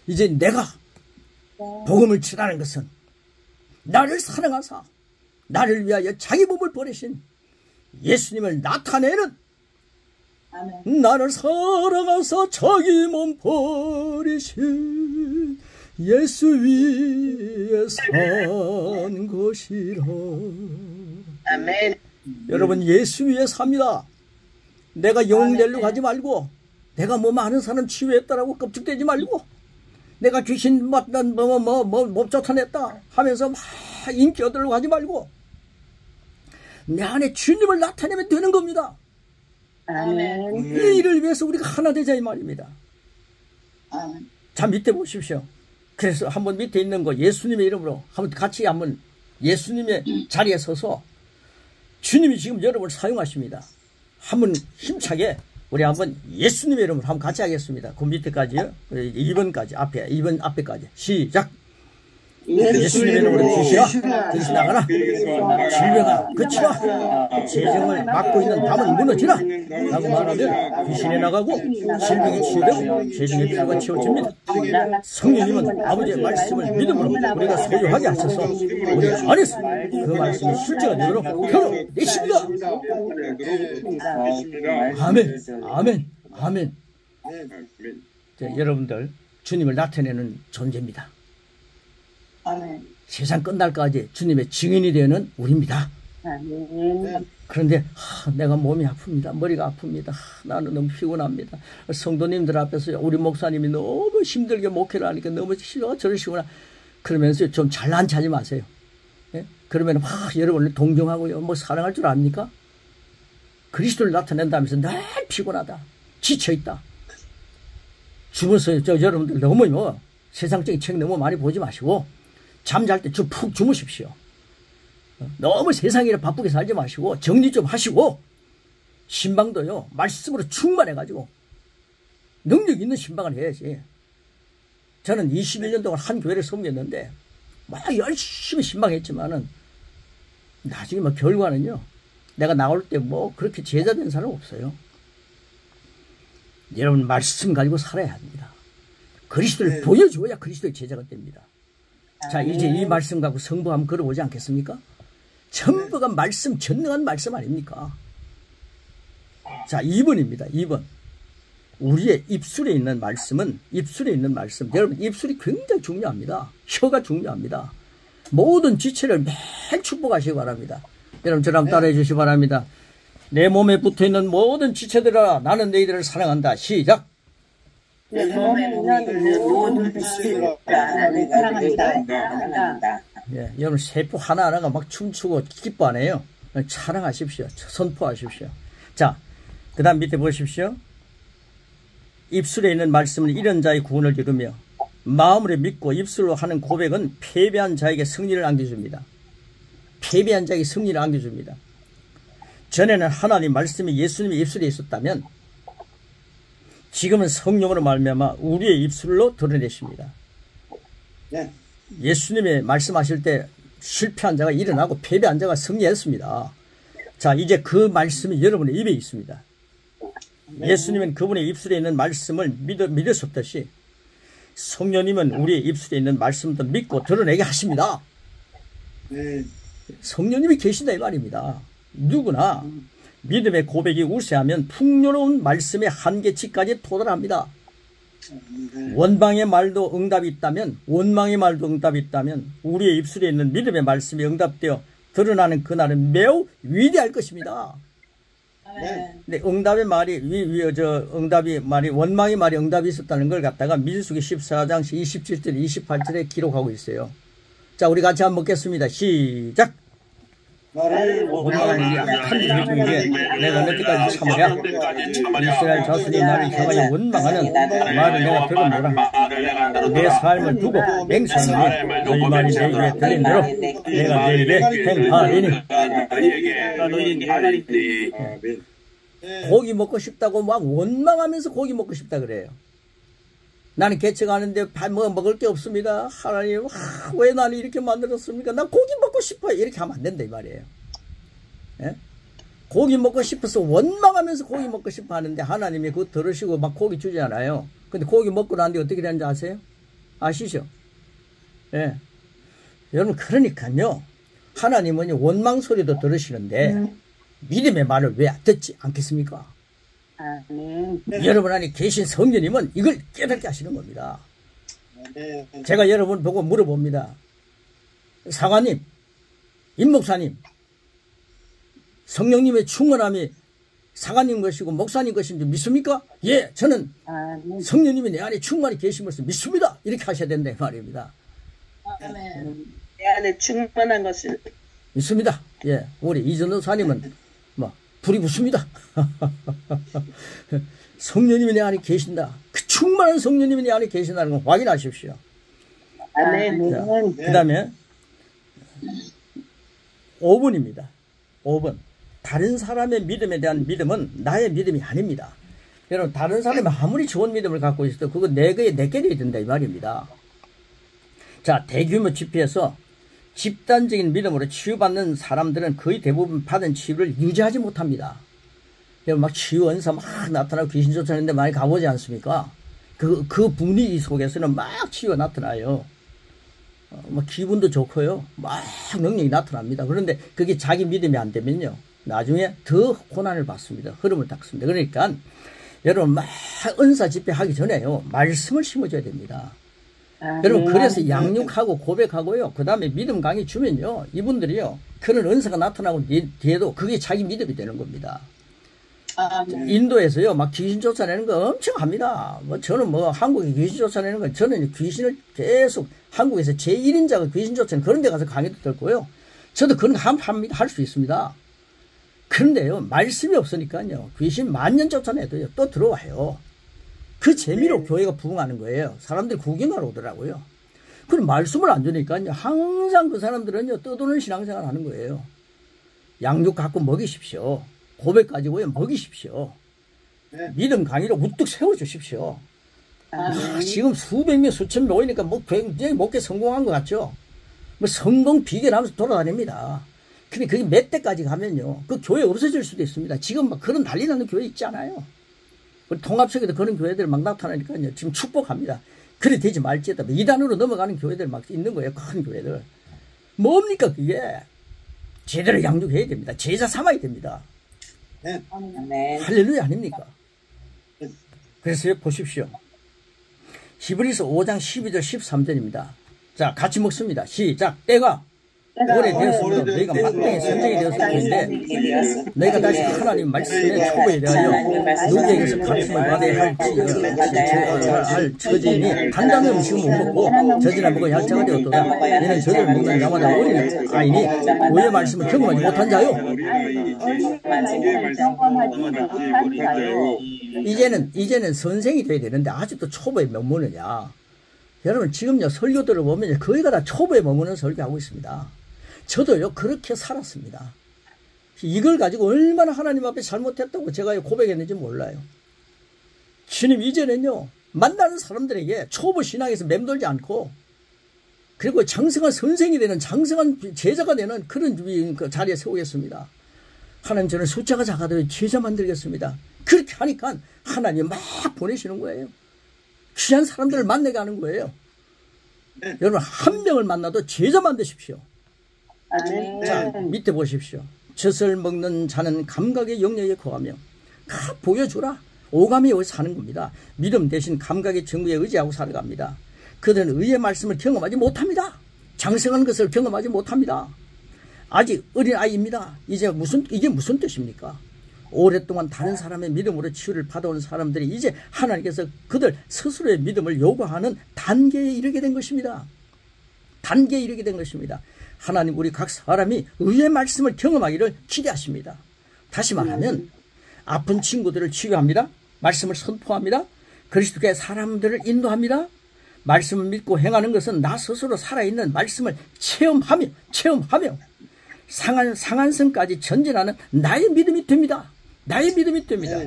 이제 내가 복음을 전하는 것은 나를 사랑하사 나를 위하여 자기 몸을 버리신 예수님을 나타내는, 나를 사랑하사 자기 몸 버리신 예수 위에 산 것이라. 아멘. 여러분, 예수 위에 삽니다. 내가 영웅되려고 하지 말고, 내가 뭐 많은 사람 치유했다라고 껍질대지 말고, 내가 귀신 못 쫓아냈다 하면서 막 인기 얻으려고 하지 말고, 내 안에 주님을 나타내면 되는 겁니다. 아멘. 이 일을 위해서 우리가 하나 되자 이 말입니다. 자, 밑에 보십시오. 그래서 한번 밑에 있는 거 예수님의 이름으로 한번 같이 한번 예수님의 자리에 서서 주님이 지금 여러분을 사용하십니다. 한번 힘차게 우리 한번 예수님의 이름으로 한번 같이 하겠습니다. 그 밑에까지요. 2번까지2번 앞에까지 시작. 예수님의 이름으로 귀신아 귀신 나가라. 질병아 그치라. 재정을 막고 있는 담은 무너지라 라고 말하면 귀신이 나가고 질병이 치유되고 재정의 필요가 채워집니다. 성령님은 아버지의 말씀을 믿음으로 우리가 소유하게 하셔서 우리 안에서 그 말씀이 실제가 되도록 펴내십니다. 아멘. 자, 여러분들 주님을 나타내는 존재입니다. 세상 끝날까지 주님의 증인이 되는 우리입니다. 그런데 내가 몸이 아픕니다. 머리가 아픕니다. 나는 너무 피곤합니다. 성도님들 앞에서 우리 목사님이 너무 힘들게 목회를 하니까 너무 싫어 저러시구나. 그러면서 좀 잘난 체하지 마세요. 예? 그러면 여러분을 동정하고요. 뭐 사랑할 줄 압니까? 그리스도를 나타낸다면서 늘 피곤하다. 지쳐있다. 주무세요. 여러분들 너무 세상적인 책 너무 많이 보지 마시고 잠잘 때 좀 푹 주무십시오. 너무 세상이라 바쁘게 살지 마시고 정리 좀 하시고 신방도요 말씀으로 충만해가지고 능력 있는 신방을 해야지. 저는 21년 동안 한 교회를 섬겼는데 막 열심히 신방했지만은 나중에 뭐 결과는요 내가 나올 때 뭐 그렇게 제자 된 사람 없어요. 여러분 말씀 가지고 살아야 합니다. 그리스도를 보여줘야 그리스도의 제자가 됩니다. 자, 이제 이 말씀 갖고 성부 한번 걸어보지 않겠습니까? 전부가 말씀, 전능한 말씀 아닙니까? 자, 2번입니다. 2번. 우리의 입술에 있는 말씀은, 여러분, 입술이 굉장히 중요합니다. 혀가 중요합니다. 모든 지체를 매일 축복하시기 바랍니다. 여러분, 저랑 따라해 주시기 바랍니다. 내 몸에 붙어 있는 모든 지체들아, 나는 너희들을 사랑한다. 시작! 내 몸에 있는 모든 지체들아, 나는 사랑한다. 예, 여러분, 세포 하나하나가 막 춤추고 기뻐하네요. 사랑하십시오. 선포하십시오. 자, 그 다음 밑에 보십시오. 입술에 있는 말씀은 이런 자의 구원을 이루며 마음으로 믿고 입술로 하는 고백은 패배한 자에게 승리를 안겨줍니다. 패배한 자에게 승리를 안겨줍니다. 전에는 하나님 말씀이 예수님의 입술에 있었다면 지금은 성령으로 말미암아 우리의 입술로 드러내십니다. 예수님의 말씀하실 때 실패한 자가 일어나고 패배한 자가 승리했습니다. 자, 이제 그 말씀이 여러분의 입에 있습니다. 예수님은 그분의 입술에 있는 말씀을 믿으셨듯이 성령님은 우리의 입술에 있는 말씀도 믿고 드러내게 하십니다. 성령님이 계신다 이 말입니다. 누구나 믿음의 고백이 우세하면 풍요로운 말씀의 한계치까지 도달합니다. 원망의 말도 응답이 있다면, 우리의 입술에 있는 믿음의 말씀이 응답되어 드러나는 그날은 매우 위대할 것입니다. 근데 응답의 말이, 원망의 말이 응답이 있었다는 걸 갖다가 민수기 14장 27절, 28절에 기록하고 있어요. 자, 우리 같이 한번 먹겠습니다. 시작! 원망은 약한 일 중에 내가 몇 때까지 참아야 이스라엘 자손이 나를 향하여 원망하는 말을 내가 들었노라. 내 삶을 두고 맹세하노니 너희 말이 내 귀에 들린 대로 내가 너희에게 행하리니. 고기 먹고 싶다고 막 원망하면서 고기 먹고 싶다 그래요. 나는 개척하는데 뭐 먹을 게 없습니다. 하나님, 왜 나를 이렇게 만들었습니까? 나 고기 먹고 싶어요. 이렇게 하면 안 된다 이 말이에요. 예? 고기 먹고 싶어서 원망하면서 고기 먹고 싶어 하는데 하나님이 그거 들으시고 막 고기 주잖아요. 근데 고기 먹고 나는데 어떻게 되는지 아세요? 아시죠? 예. 여러분, 그러니까요. 하나님은 원망 소리도 들으시는데 믿음의 말을 왜 듣지 않겠습니까? 여러분 안에 계신 성령님은 이걸 깨닫게 하시는 겁니다. 제가 여러분 보고 물어봅니다. 사관님, 임목사님, 성령님의 충만함이 사관님 것이고 목사님 것인지 믿습니까? 예, 저는 성령님이 내 안에 충만히 계신 것을 믿습니다. 이렇게 하셔야 된다 이 말입니다. 내 안에 충만한 것을 믿습니다. 예, 우리 이전도사님은 불이 붙습니다. 성령님이 내 안에 계신다. 그 충만한 성령님이 내 안에 계신다는 걸 확인하십시오. 그 다음에 5번입니다. 5번. 다른 사람의 믿음에 대한 믿음은 나의 믿음이 아닙니다. 여러분, 다른 사람이 아무리 좋은 믿음을 갖고 있어도 그거 내게 내껴야 된다 이 말입니다. 자, 대규모 집회에서 집단적인 믿음으로 치유받는 사람들은 거의 대부분 받은 치유를 유지하지 못합니다. 막 치유 은사 막 나타나고 귀신 쫓아내는데 많이 가보지 않습니까? 그 분위기 속에서는 막 치유가 나타나요. 막 기분도 좋고요. 막 능력이 나타납니다. 그런데 그게 자기 믿음이 안 되면요, 나중에 더 고난을 받습니다. 흐름을 닦습니다. 그러니까 여러분, 막 은사 집회 하기 전에요, 말씀을 심어줘야 됩니다. 여러분, 그래서 양육하고 고백하고요, 그 다음에 믿음 강의 주면요, 이분들이요, 그런 은사가 나타나고 뒤에도 그게 자기 믿음이 되는 겁니다. 인도에서요, 막 귀신 쫓아내는 거 엄청 합니다. 저는 한국에 귀신 쫓아내는 건, 저는 귀신을 계속 한국에서 제1인자가 귀신 쫓아내는 그런 데 가서 강의도 듣고요, 저도 그런 거 합니다. 할 수 있습니다. 그런데요, 말씀이 없으니까요, 귀신 만년 쫓아내도요, 또 들어와요. 그 재미로 교회가 부흥하는 거예요. 사람들이 구경하러 오더라고요. 그럼 말씀을 안 주니까요, 항상 그 사람들은요, 떠도는 신앙생활 하는 거예요. 양육 갖고 먹이십시오. 고백 가지고요, 먹이십시오. 믿음 강의로 우뚝 세워주십시오. 지금 수백 명, 수천 명 모이니까 굉장히 목회 성공한 것 같죠? 성공 비결하면서 돌아다닙니다. 근데 그게 몇 대까지 가면요, 그 교회 없어질 수도 있습니다. 지금 막 그런 난리 나는 교회 있지 않아요? 우리 통합석에도 그런 교회들 막 나타나니까요, 지금 축복합니다. 그래 되지 말지어다. 이단으로 넘어가는 교회들 막 있는 거예요, 큰 교회들. 뭡니까 그게? 제대로 양육해야 됩니다. 제자 삼아야 됩니다. 할렐루야 아닙니까? 그래서 보십시오. 히브리서 5장 12절 13절입니다. 자, 같이 먹습니다. 시작. 때가 오래되었으므로 너희가 마땅히 선생이 되었을 텐데 너희가 다시 하나님 말씀의 초보에 대하여 누구에게서 가르침을 받아야 할 처지이니 단단한 음식을 못 먹고 젖이나 먹어 약자가 되었도다. 이는 젖을 먹는 자마다 어린 아이니 의의 말씀을 경험하지 못한 자요. 이제는 선생이 돼야 되는데 아직도 초보에 머무느냐. 여러분 지금요 설교들을 보면 거의가 다 초보에 머무는 설교하고 있습니다. 저도요 그렇게 살았습니다. 이걸 가지고 얼마나 하나님 앞에 잘못했다고 제가 고백했는지 몰라요. 주님 이제는요 만나는 사람들에게 초보 신앙에서 맴돌지 않고 그리고 장성한 선생이 되는 장성한 제자가 되는 그런 자리에 세우겠습니다. 하나님 저는 숫자가 작아도 제자 만들겠습니다. 그렇게 하니까 하나님 막 보내시는 거예요. 귀한 사람들을 만나게 하는 거예요. 여러분 한 명을 만나도 제자 만드십시오. 자, 밑에 보십시오. 젖을 먹는 자는 감각의 영역에 거하며 보여주라. 오감이 여기 사는 겁니다. 믿음 대신 감각의 정보에 의지하고 살아갑니다. 그들은 의의 말씀을 경험하지 못합니다. 장성한 것을 경험하지 못합니다. 아직 어린아이입니다. 이게 무슨 뜻입니까? 오랫동안 다른 사람의 믿음으로 치유를 받아온 사람들이 이제 하나님께서 그들 스스로의 믿음을 요구하는 단계에 이르게 된 것입니다. 단계에 이르게 된 것입니다. 하나님 우리 각 사람이 의의 말씀을 경험하기를 기대하십니다. 다시 말하면 아픈 친구들을 치유합니다. 말씀을 선포합니다. 그리스도께 사람들을 인도합니다. 말씀을 믿고 행하는 것은 나 스스로 살아있는 말씀을 체험하며 상한선까지 전진하는 나의 믿음이 됩니다. 나의 믿음이 됩니다.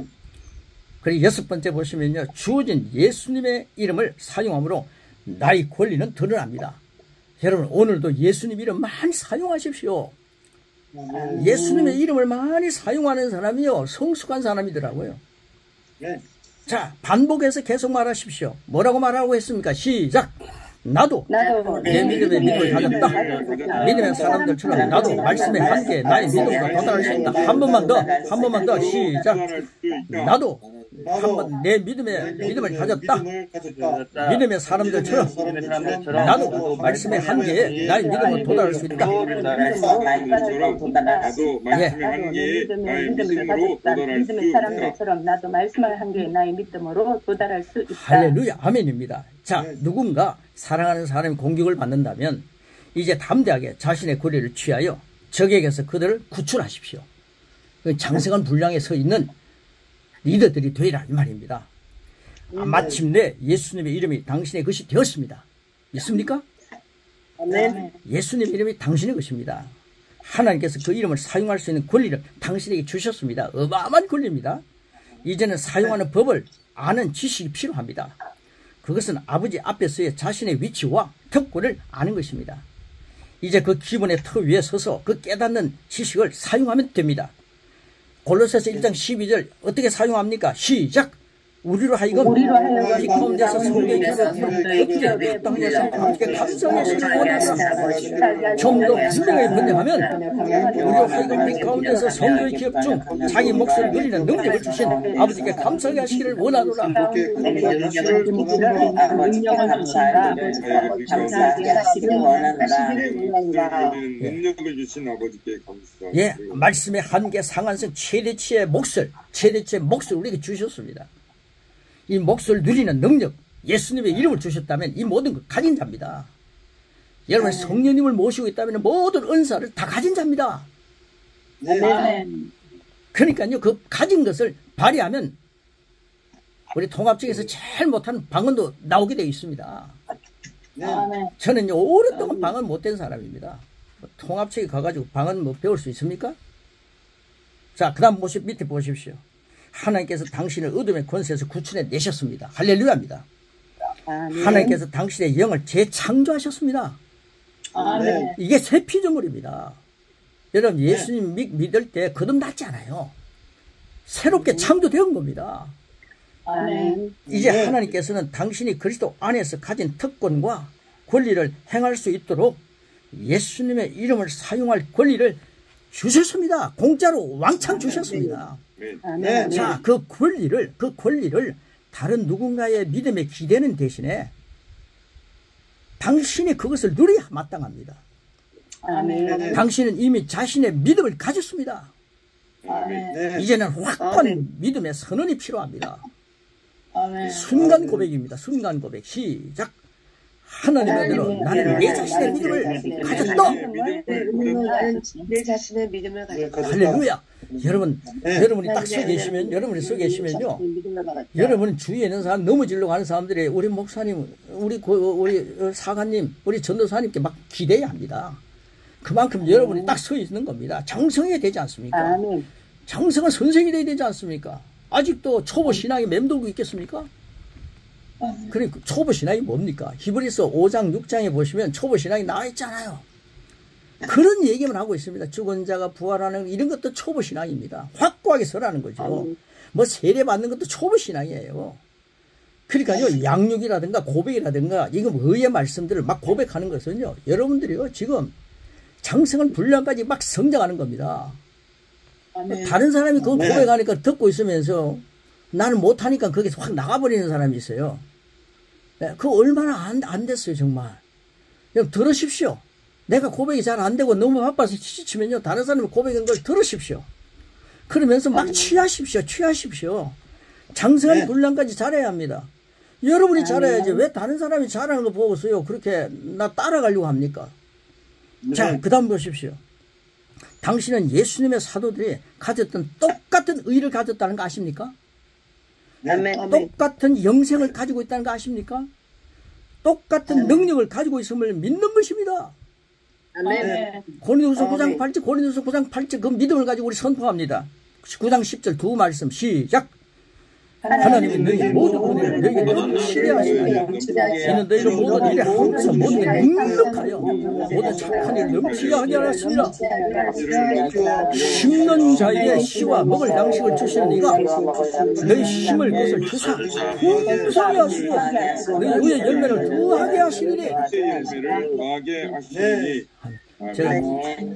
그리고 6번째 보시면요. 주어진 예수님의 이름을 사용함으로 나의 권리는 드러납니다. 여러분 오늘도 예수님 이름 많이 사용하십시오. 예수님의 이름을 많이 사용하는 사람이요 성숙한 사람이더라고요. 자 반복해서 계속 말하십시오. 뭐라고 말하고 했습니까? 시작. 나도 내 믿음의 믿음을 가졌다. 믿음의 사람들처럼 나도 말씀의 한계에 나의 믿음으로 도달할 수 있다. 한 번만 더 시작. 나도 내 믿음의 믿음을 가졌다. 믿음의 사람들처럼 나도 말씀의 한계에 나의 믿음으로 도달할 수 있다. 믿음의 사람들처럼 나도 말씀의 한계에 나의 믿음으로 도달할 수 있다. 할렐루야 아멘입니다. 자 누군가 사랑하는 사람이 공격을 받는다면 이제 담대하게 자신의 권리를 취하여 적에게서 그들을 구출하십시오. 장성한 분량에 서 있는 리더들이 되리라 이 말입니다. 마침내 예수님의 이름이 당신의 것이 되었습니다. 믿습니까? 예수님의 이름이 당신의 것입니다. 하나님께서 그 이름을 사용할 수 있는 권리를 당신에게 주셨습니다. 어마어마한 권리입니다. 이제는 사용하는 법을 아는 지식이 필요합니다. 그것은 아버지 앞에서의 자신의 위치와 특권을 아는 것입니다. 이제 그 기본의 터 위에 서서 그 깨닫는 지식을 사용하면 됩니다. 골로새서 1장 12절 어떻게 사용합니까? 시작! 우리로 하여금 이 가운데서 성경의 기업을 합당해서 함께 감성해서 원하라. 좀 더 분명하게 번역하면 우리로 하여금 이 가운데서 성경의 기업 중 자기 몫을 누리는 능력을 주신 아버지께 감사하게 하시기를 원하노라. 능력을 주신 아버지께 감사. 예, 말씀의 한계 상한성 최대치의 몫을 우리에게 주셨습니다. 이 몫을 누리는 능력, 예수님의 이름을 주셨다면 이 모든 걸 가진 자입니다. 여러분 성령님을 모시고 있다면 모든 은사를 다 가진 자입니다. 그러니까요 그 가진 것을 발휘하면 우리 통합측에서 제일 못하는 방언도 나오게 되어 있습니다. 저는요 오랫동안 방언 못된 사람입니다. 통합측에 가가지고 방언 배울 수 있습니까? 자 그 다음 밑에 보십시오. 하나님께서 당신을 어둠의 권세에서 구출해 내셨습니다. 할렐루야입니다. 하나님께서 당신의 영을 재창조하셨습니다. 이게 새 피조물입니다. 여러분 예수님 믿을 때 거듭났지 않아요. 새롭게 창조된 겁니다. 이제 하나님께서는 당신이 그리스도 안에서 가진 특권과 권리를 행할 수 있도록 예수님의 이름을 사용할 권리를 주셨습니다. 공짜로 왕창 주셨습니다. 자, 그 권리를 다른 누군가의 믿음에 기대는 대신에 당신이 그것을 누려야 마땅합니다. 아멘. 당신은 이미 자신의 믿음을 가졌습니다. 아멘. 이제는 확고한 믿음의 선언이 필요합니다. 아멘. 순간 고백입니다. 순간 고백. 시작. 하나님의 은혜로 나는 내 자신의 믿음을 가졌다. 내 자신의 믿음을 가졌다. 할렐루야. 여러분이 딱 서 계시면, 여러분이 서 계시면요. 여러분 주위에 있는 사람, 넘어지려고 하는 사람들이 우리 목사님, 우리 사관님, 우리 전도사님께 막 기대야 합니다. 그만큼 여러분이 딱 서 있는 겁니다. 장성해야 되지 않습니까? 아멘. 장성은 선생이 돼야 되지 않습니까? 아직도 초보 신앙이 맴돌고 있겠습니까? 그러니까 초보 신앙이 뭡니까? 히브리서 5장 6장에 보시면 초보 신앙이 나와 있잖아요. 그런 얘기만 하고 있습니다. 죽은 자가 부활하는 이런 것도 초보 신앙입니다. 확고하게 서라는 거죠. 뭐 세례 받는 것도 초보 신앙이에요. 그러니까요, 양육이라든가 고백이라든가 이거 의의 말씀들을 막 고백하는 것은요, 여러분들이요 지금 장성한 분량까지 막 성장하는 겁니다. 다른 사람이 그거 고백하니까 듣고 있으면서 나는 못하니까 거기서 확 나가버리는 사람이 있어요. 네, 그거 얼마나 안 됐어요, 정말. 여러분, 들으십시오. 내가 고백이 잘 안 되고 너무 바빠서 지치면요, 다른 사람이 고백한 걸 들으십시오. 그러면서 막 취하십시오. 장성한 분량까지 잘해야 합니다. 여러분이 잘해야지. 왜 다른 사람이 잘하는 거 보고서요, 그렇게 나 따라가려고 합니까? 자, 그 다음 보십시오. 당신은 예수님의 사도들이 가졌던 똑같은 의를 가졌다는 거 아십니까? 똑같은 영생을 가지고 있다는 거 아십니까? 똑같은 능력을 가지고 있음을 믿는 것입니다. 고린도후서 9장 8절, 고린도후서 9장 8절 그 믿음을 가지고 우리 선포합니다. 9장 10절 두 말씀 시작. 하나님이 너희 모든 은혜를 너희에게 넘치게 하시나니 이는 너희로 모든 일에 항상 모든 게 능력하여 모든 착한 일을 넘치게 하게 하였습니다. 심는 자에게 씨와 먹을 양식을 주시는 이가 너희 심을 것을 주사 풍성히 하시고 너희 의의 열매를 더하게 하시리니.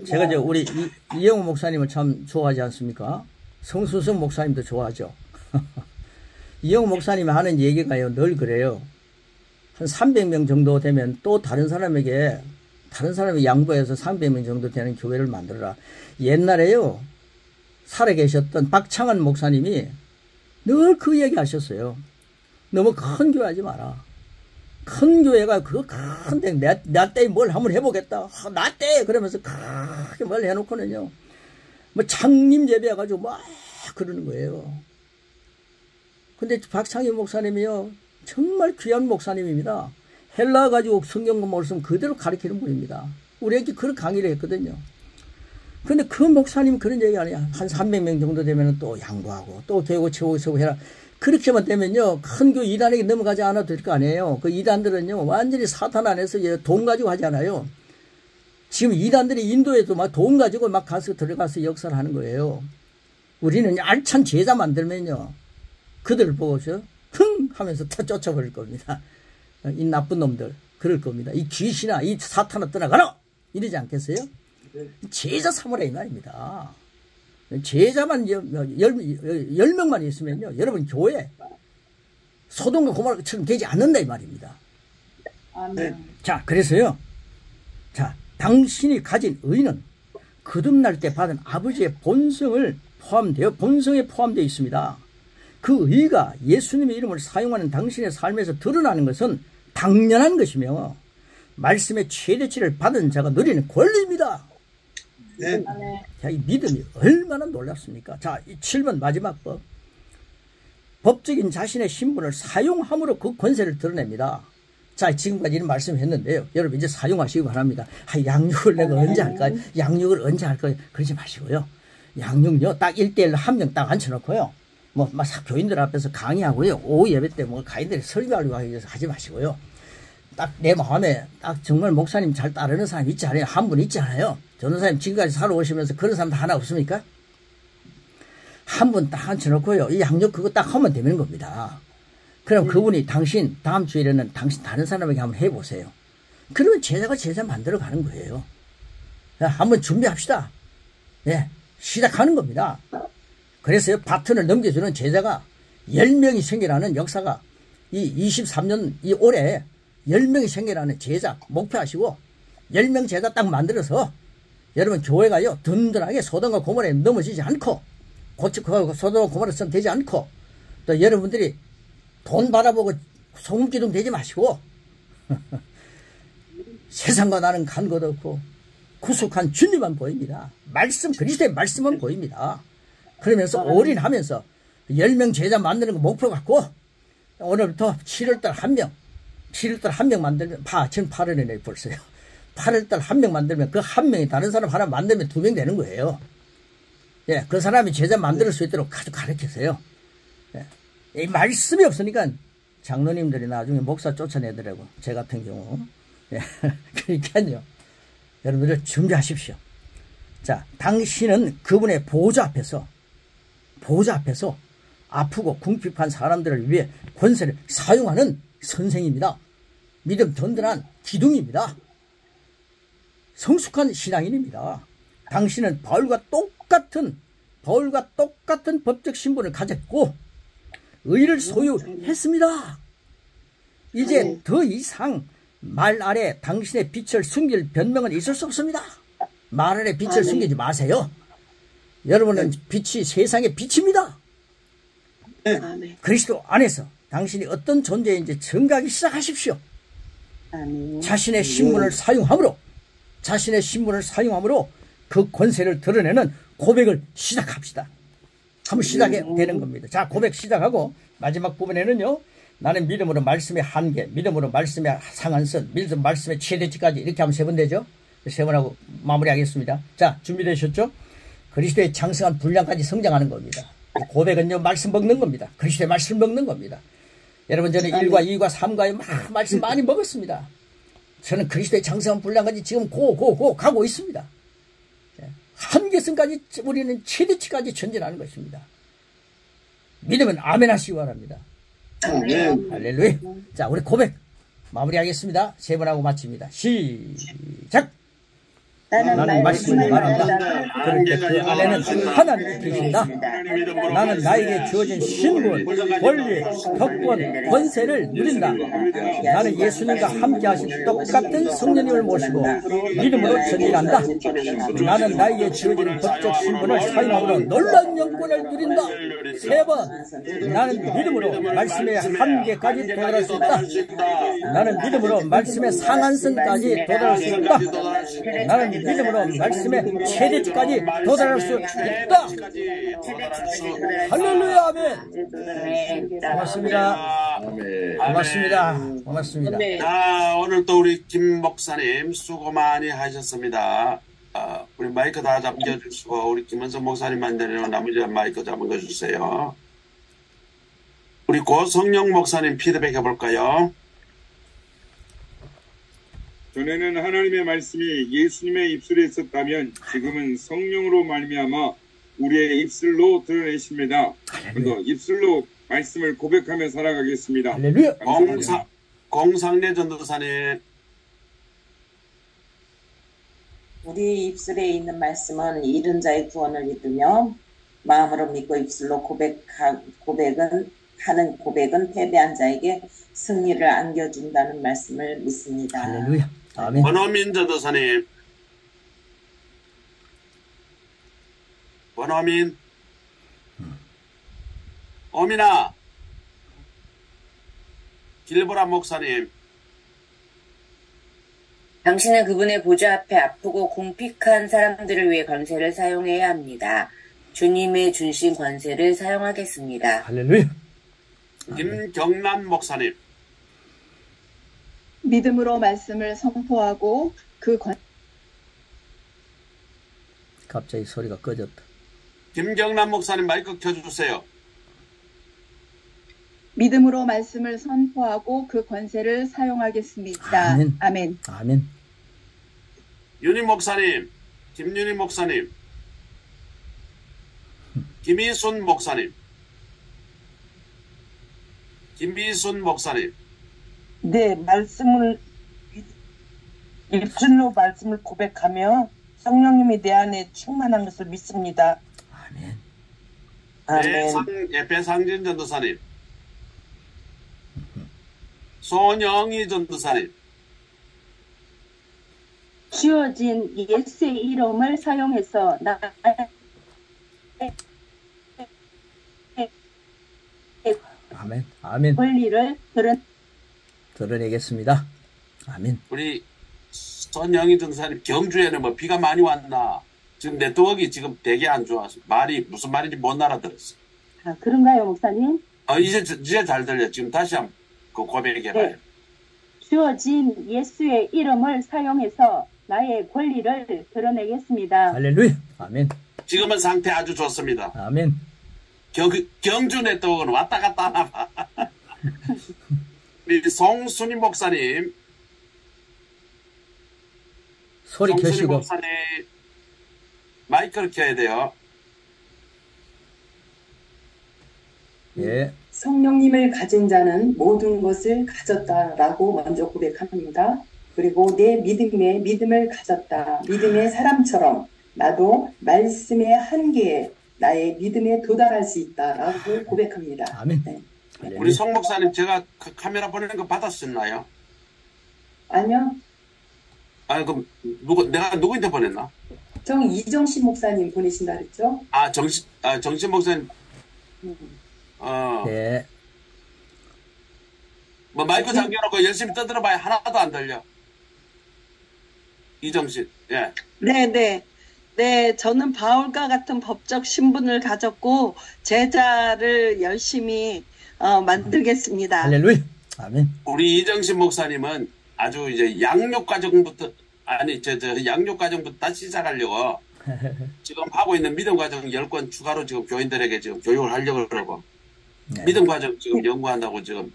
제가 우리 이영호 목사님을 참 좋아하지 않습니까? 성수성 목사님도 좋아하죠. 이영호 목사님이 하는 얘기가요, 늘 그래요. 한 300명 정도 되면 또 다른 사람이 양보해서 300명 정도 되는 교회를 만들어라. 옛날에요, 살아계셨던 박창환 목사님이 늘 그 얘기 하셨어요. 너무 큰 교회 하지 마라. 큰 교회가 그거 큰데 나 때 뭘 한번 해보겠다. 나 때! 그러면서 크게 뭘 해놓고는요, 뭐 창림 예배해가지고 막 그러는 거예요. 근데 박창희 목사님이요, 정말 귀한 목사님입니다. 헬라 가지고 성경 말씀 그대로 가르치는 분입니다. 우리에게 그런 강의를 했거든요. 근데 그 목사님 그런 얘기 아니야. 한 300명 정도 되면 또 양보하고 또 교회 채우고 해라. 그렇게만 되면요, 큰 교회 이단에게 넘어가지 않아도 될 거 아니에요. 그 이단들은요, 완전히 사탄 안에서 돈 가지고 하잖아요. 지금 이단들이 인도에도 막 돈 가지고 막 들어가서 역사를 하는 거예요. 우리는 알찬 제자 만들면요, 그들을 보고서 흥 하면서 다 쫓아버릴 겁니다. 이 나쁜 놈들 그럴 겁니다. 이 귀신아, 이 사탄아 떠나가라 이러지 않겠어요? 제자 삼으라 이 말입니다. 제자만 10명만 있으면요, 여러분 교회 소돔과 고모라처럼 되지 않는다 이 말입니다. 자, 그래서요, 자, 당신이 가진 의는 거듭날 때 받은 아버지의 본성에 포함되어 있습니다. 그 의가 예수님의 이름을 사용하는 당신의 삶에서 드러나는 것은 당연한 것이며 말씀의 최대치를 받은 자가 누리는 권리입니다. 자, 이 믿음이 얼마나 놀랍습니까? 자, 이 7번 마지막 법. 법적인 자신의 신분을 사용함으로 그 권세를 드러냅니다. 자, 지금까지 이런 말씀했는데요. 여러분 이제 사용하시기 바랍니다. 양육을 내가 언제 할까? 양육을 언제 할까? 그러지 마시고요. 양육요, 딱 1대1로 한 명 딱 앉혀놓고요. 막 교인들 앞에서 강의하고요. 오후 예배 때 가인들이 설교하려고 하지 마시고요. 딱 내 마음에 딱 정말 목사님 잘 따르는 사람 있지 않아요? 한 분 있지 않아요? 전도사님 지금까지 살아오시면서 그런 사람 하나 없습니까? 한 분 딱 앉혀놓고요. 이 양육 그거 딱 하면 되는 겁니다. 그럼 그분이 당신 다음 주일에는 당신 다른 사람에게 한번 해보세요. 그러면 제자가 제자 만들어 가는 거예요. 한번 준비합시다. 네, 시작하는 겁니다. 그래서 바톤을 넘겨주는 제자가 10명이 생겨나는 역사가 이 23년 이 올해 10명이 생겨나는 제자 목표하시고 10명 제자 딱 만들어서 여러분 교회가요 든든하게 소돔과 고모라에 넘어지지 않고 소돔과 고모라처럼 되지 않고 또 여러분들이 돈 바라보고 소금기둥 되지 마시고 세상과 나는 간 것 없고 구속한 주님만 보입니다. 말씀 그리스도의 말씀은 보입니다. 그러면서 올인하면서 10명 제자 만드는 거 목표 갖고 오늘부터 7월달 1명 7월달 1명 만들면 지금 8월이네 벌써요. 8월달 1명 만들면 그 1명이 다른 사람 하나 만들면 2명 되는 거예요. 예, 그 사람이 제자 만들 수 있도록 가르치세요. 예, 이 말씀이 없으니까 장로님들이 나중에 목사 쫓아내더라고. 제 같은 경우. 예, 그러니까요. 여러분들 준비하십시오. 자, 당신은 그분의 보좌 앞에서 아프고 궁핍한 사람들을 위해 권세를 사용하는 선생입니다. 믿음 든든한 기둥입니다. 성숙한 신앙인입니다. 당신은 바울과 똑같은 법적 신분을 가졌고 의를 소유했습니다. 이제 더 이상 말 아래 당신의 빛을 숨길 변명은 있을 수 없습니다. 말 아래 빛을 숨기지 마세요. 여러분은 빛이 세상의 빛입니다. 그리스도 안에서 당신이 어떤 존재인지 증가하기 시작하십시오. 자신의 신분을 사용함으로 그 권세를 드러내는 고백을 시작합시다. 한번 시작해 되는 겁니다. 자, 고백 시작하고 마지막 부분에는요. 나는 믿음으로 말씀의 한계, 믿음으로 말씀의 상한선, 믿음 말씀의 최대치까지 이렇게 하면 3번 되죠. 3번 하고 마무리하겠습니다. 자, 준비되셨죠? 그리스도의 장성한 분량까지 성장하는 겁니다. 고백은요 말씀 먹는 겁니다. 그리스도의 말씀 먹는 겁니다. 여러분 저는 1과 2과 3과의 말씀 많이 먹었습니다. 저는 그리스도의 장성한 분량까지 지금 고 가고 있습니다. 한계선까지 우리는 최대치까지 전진하는 것입니다. 믿으면 아멘 하시기 바랍니다. 할렐루야. 자, 우리 고백 마무리하겠습니다. 3번 하고 마칩니다. 시작. 나는 말씀을 말한다. 그런데 그 안에는 하나님이 계신다. 나는 나에게 주어진 신분, 권리, 특권, 권세를 누린다. 나는 예수님과 함께 하신 똑같은 성령님을 모시고 믿음으로 전진한다. 나는 나에게 주어진 법적 신분을 사용함으로 놀라운 영권을 누린다. 3번, 나는 믿음으로 말씀의 한계까지 도달할 수 있다. 나는 믿음으로 말씀의 상한선까지 도달할 수 있다. 나는 믿음으로 말씀의 최대치까지 도달할 수 있다. 할렐루야. 아멘. 고맙습니다. 고맙습니다. 자, 오늘 또 우리 김 목사님 수고 많이 하셨습니다. 우리 마이크 다 잠겨주시고 우리 김원성 목사님만 되는 나머지 마이크 잠궈주세요. 우리 고성령 목사님 피드백 해볼까요? 전에는 하나님의 말씀이 예수님의 입술에 있었다면 지금은 성령으로 말미암아 우리의 입술로 드러내십니다. 먼저 입술로 말씀을 고백하며 살아가겠습니다. 공상래 전도사님. 우리 입술에 있는 말씀은 잃은 자의 구원을 이루며 마음으로 믿고 입술로 고백은 패배한 자에게 승리를 안겨준다는 말씀을 믿습니다. 할렐루야. 아멘. 원어민 전도사님. 원어민. 어민아. 길보라 목사님. 당신은 그분의 보좌 앞에 아프고 궁핍한 사람들을 위해 권세를 사용해야 합니다. 주님의 주신 권세를 사용하겠습니다. 할렐루야. 김경남 목사님. 믿음으로 말씀을 선포하고 갑자기 소리가 꺼졌다. 김경남 목사님 마이크 켜주세요. 믿음으로 말씀을 선포하고 그 권세를 사용하겠습니다. 아멘. 아멘. 아멘. 윤희 목사님. 김윤희 목사님. 김희순 목사님. 김비순 목사님. 네, 입술로 말씀을 고백하며 성령님이 내 안에 충만한 것을 믿습니다. 아멘. 아멘. 배상진 전도사님, 손영희 전도사님, 주어진 예수의 이름을 사용해서 나의 아멘. 아멘. 권리를 드러내겠습니다. 아멘. 우리 손영희 전도사님, 경주에는 뭐 비가 많이 왔나? 지금 네트워크가 지금 되게 안 좋아서 말이 무슨 말인지 못 알아들었어. 아, 그런가요, 목사님? 이제 잘 들려. 지금 다시 한번 그 고백해봐요. 네. 주어진 예수의 이름을 사용해서 나의 권리를 드러내겠습니다. 할렐루야. 아멘. 지금은 상태 아주 좋습니다. 아멘. 경주 네트워크는 왔다 갔다 하나 봐. 우리 송순희 목사님. 소리 송순희 켜시고. 목사님 마이크를 켜야 돼요. 예. 성령님을 가진 자는 모든 것을 가졌다라고 먼저 고백합니다. 그리고 내 믿음에 믿음을 가졌다. 믿음의 사람처럼 나도 말씀의 한계에 나의 믿음에 도달할 수 있다라고 고백합니다. 아멘. 네. 우리 송 목사님, 제가 그 카메라 보내는 거 받았었나요? 아니요. 아니, 그럼 내가 누구한테 보냈나? 이정신 목사님 보내신다 그랬죠? 정신 목사님. 네. 뭐 마이크 잠겨놓고 열심히 떠들어봐야 하나도 안 들려. 이정신. 예. 네, 저는 바울과 같은 법적 신분을 가졌고 제자를 열심히 만들겠습니다. 할렐루야. 아멘. 우리 이정신 목사님은 아주 이제 양육 과정부터 양육 과정부터 다시 시작하려고 지금 하고 있는 믿음 과정 10권 추가로 지금 교인들에게 지금 교육을 하려고 그러고 네. 믿음 과정 지금 연구한다고 지금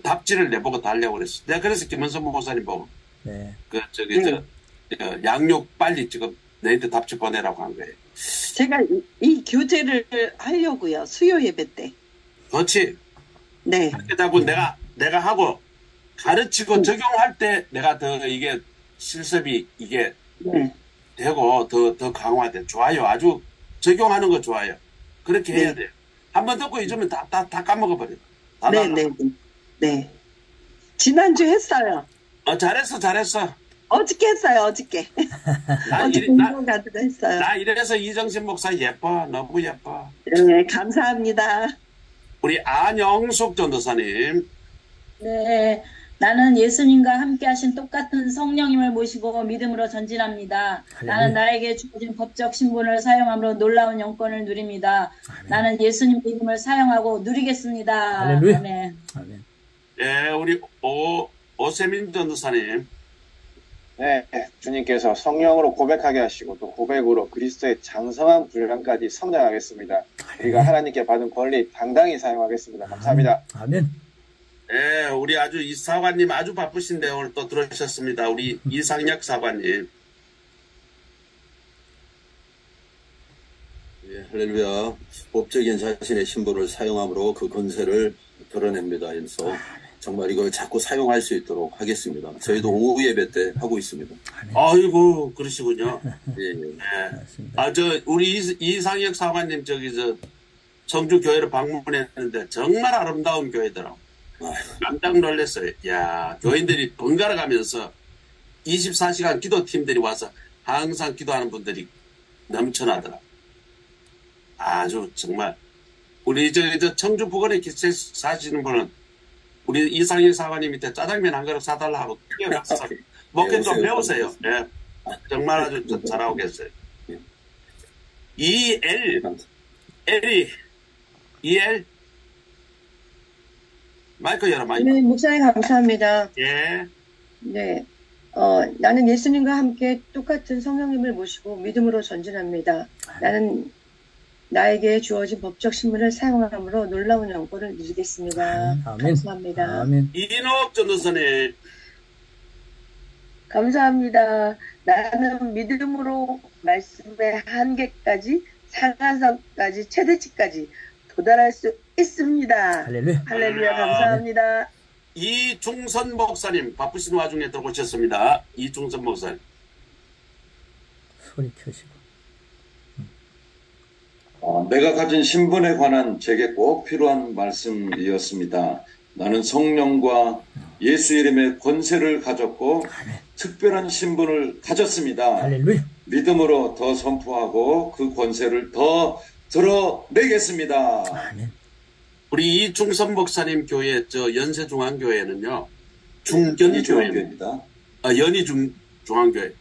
답지를 내보고 달려고 그랬어. 내가 그래서 김은선 목사님 보고 네. 양육 빨리 지금 너희들 답지 보내라고 한 거예요. 제가 이 교재를 하려고요. 수요 예배 때. 그렇지. 네. 그렇게 자꾸 내가 하고 가르치고 적용할 때 내가 더 이게 실습이 이게 되고 더 강화돼. 좋아요. 아주 적용하는 거 좋아요. 그렇게 해야 돼요. 한번 듣고 잊으면 다 까먹어버려. 네. 지난주 했어요. 잘했어. 어저께 했어요, 어저께. 했어요. 나 이래서 이정신 목사 예뻐. 너무 예뻐. 네, 감사합니다. 우리 안영숙 전도사님. 네, 나는 예수님과 함께 하신 똑같은 성령님을 모시고 믿음으로 전진합니다. 나는 나에게 주어진 법적 신분을 사용함으로 놀라운 영권을 누립니다. 나는 예수님 믿음을 사용하고 누리겠습니다. 할렐루야. 아멘. 아멘. 예, 우리 오세민 전도사님. 네, 주님께서 성령으로 고백하게 하시고 또 고백으로 그리스도의 장성한 분량까지 성장하겠습니다. 우리가 하나님께 받은 권리 당당히 사용하겠습니다. 감사합니다. 아멘. 네, 우리 아주 이 사관님 아주 바쁘신데 오늘 또 들어오셨습니다. 우리 이상혁 사관님. 예, 할렐루야. 법적인 자신의 신분을 사용함으로 그 권세를 드러냅니다. 그래서 정말 이걸 자꾸 사용할 수 있도록 하겠습니다. 저희도 오후 예배 때 하고 있습니다. 아이고, 그러시군요. 예. 네. 우리 이상혁 사관님 청주 교회를 방문했는데 정말 아름다운 교회더라고. 깜짝 놀랐어요. 야, 교인들이 번갈아 가면서 24시간 기도팀들이 와서 항상 기도하는 분들이 넘쳐나더라. 아주 정말 우리 청주 부근에 사시는 분은 우리 이상일 사관님 밑에 짜장면 한 그릇 사달라 하고 뛰어갔어. 목회 좀 배우세요. 예. 정말 아주 잘하고 계세요. EL 마이크 열어, 마이크. 네, 목사님 감사합니다. 예. 네. 나는 예수님과 함께 똑같은 성령님을 모시고 믿음으로 전진합니다. 나는 나에게 주어진 법적 신분을 사용함으로 놀라운 영권을 누리겠습니다. 아멘. 감사합니다. 아멘. 이인옥 전도사님. 감사합니다. 나는 믿음으로 말씀의 한계까지 상한선까지 최대치까지 도달할 수 있습니다. 할렐루야. 할렐루야. 감사합니다. 이중선 목사님 바쁘신 와중에 들어오셨습니다. 이중선 목사님. 소리 켜시고. 내가 가진 신분에 관한 제게 꼭 필요한 말씀이었습니다. 나는 성령과 예수 이름의 권세를 가졌고 특별한 신분을 가졌습니다. 할렐루야. 믿음으로 더 선포하고 그 권세를 더 드러내겠습니다. 아멘. 우리 이중섭 목사님 교회 저 연세중앙교회는요 중견교회입니다. 연희중앙교회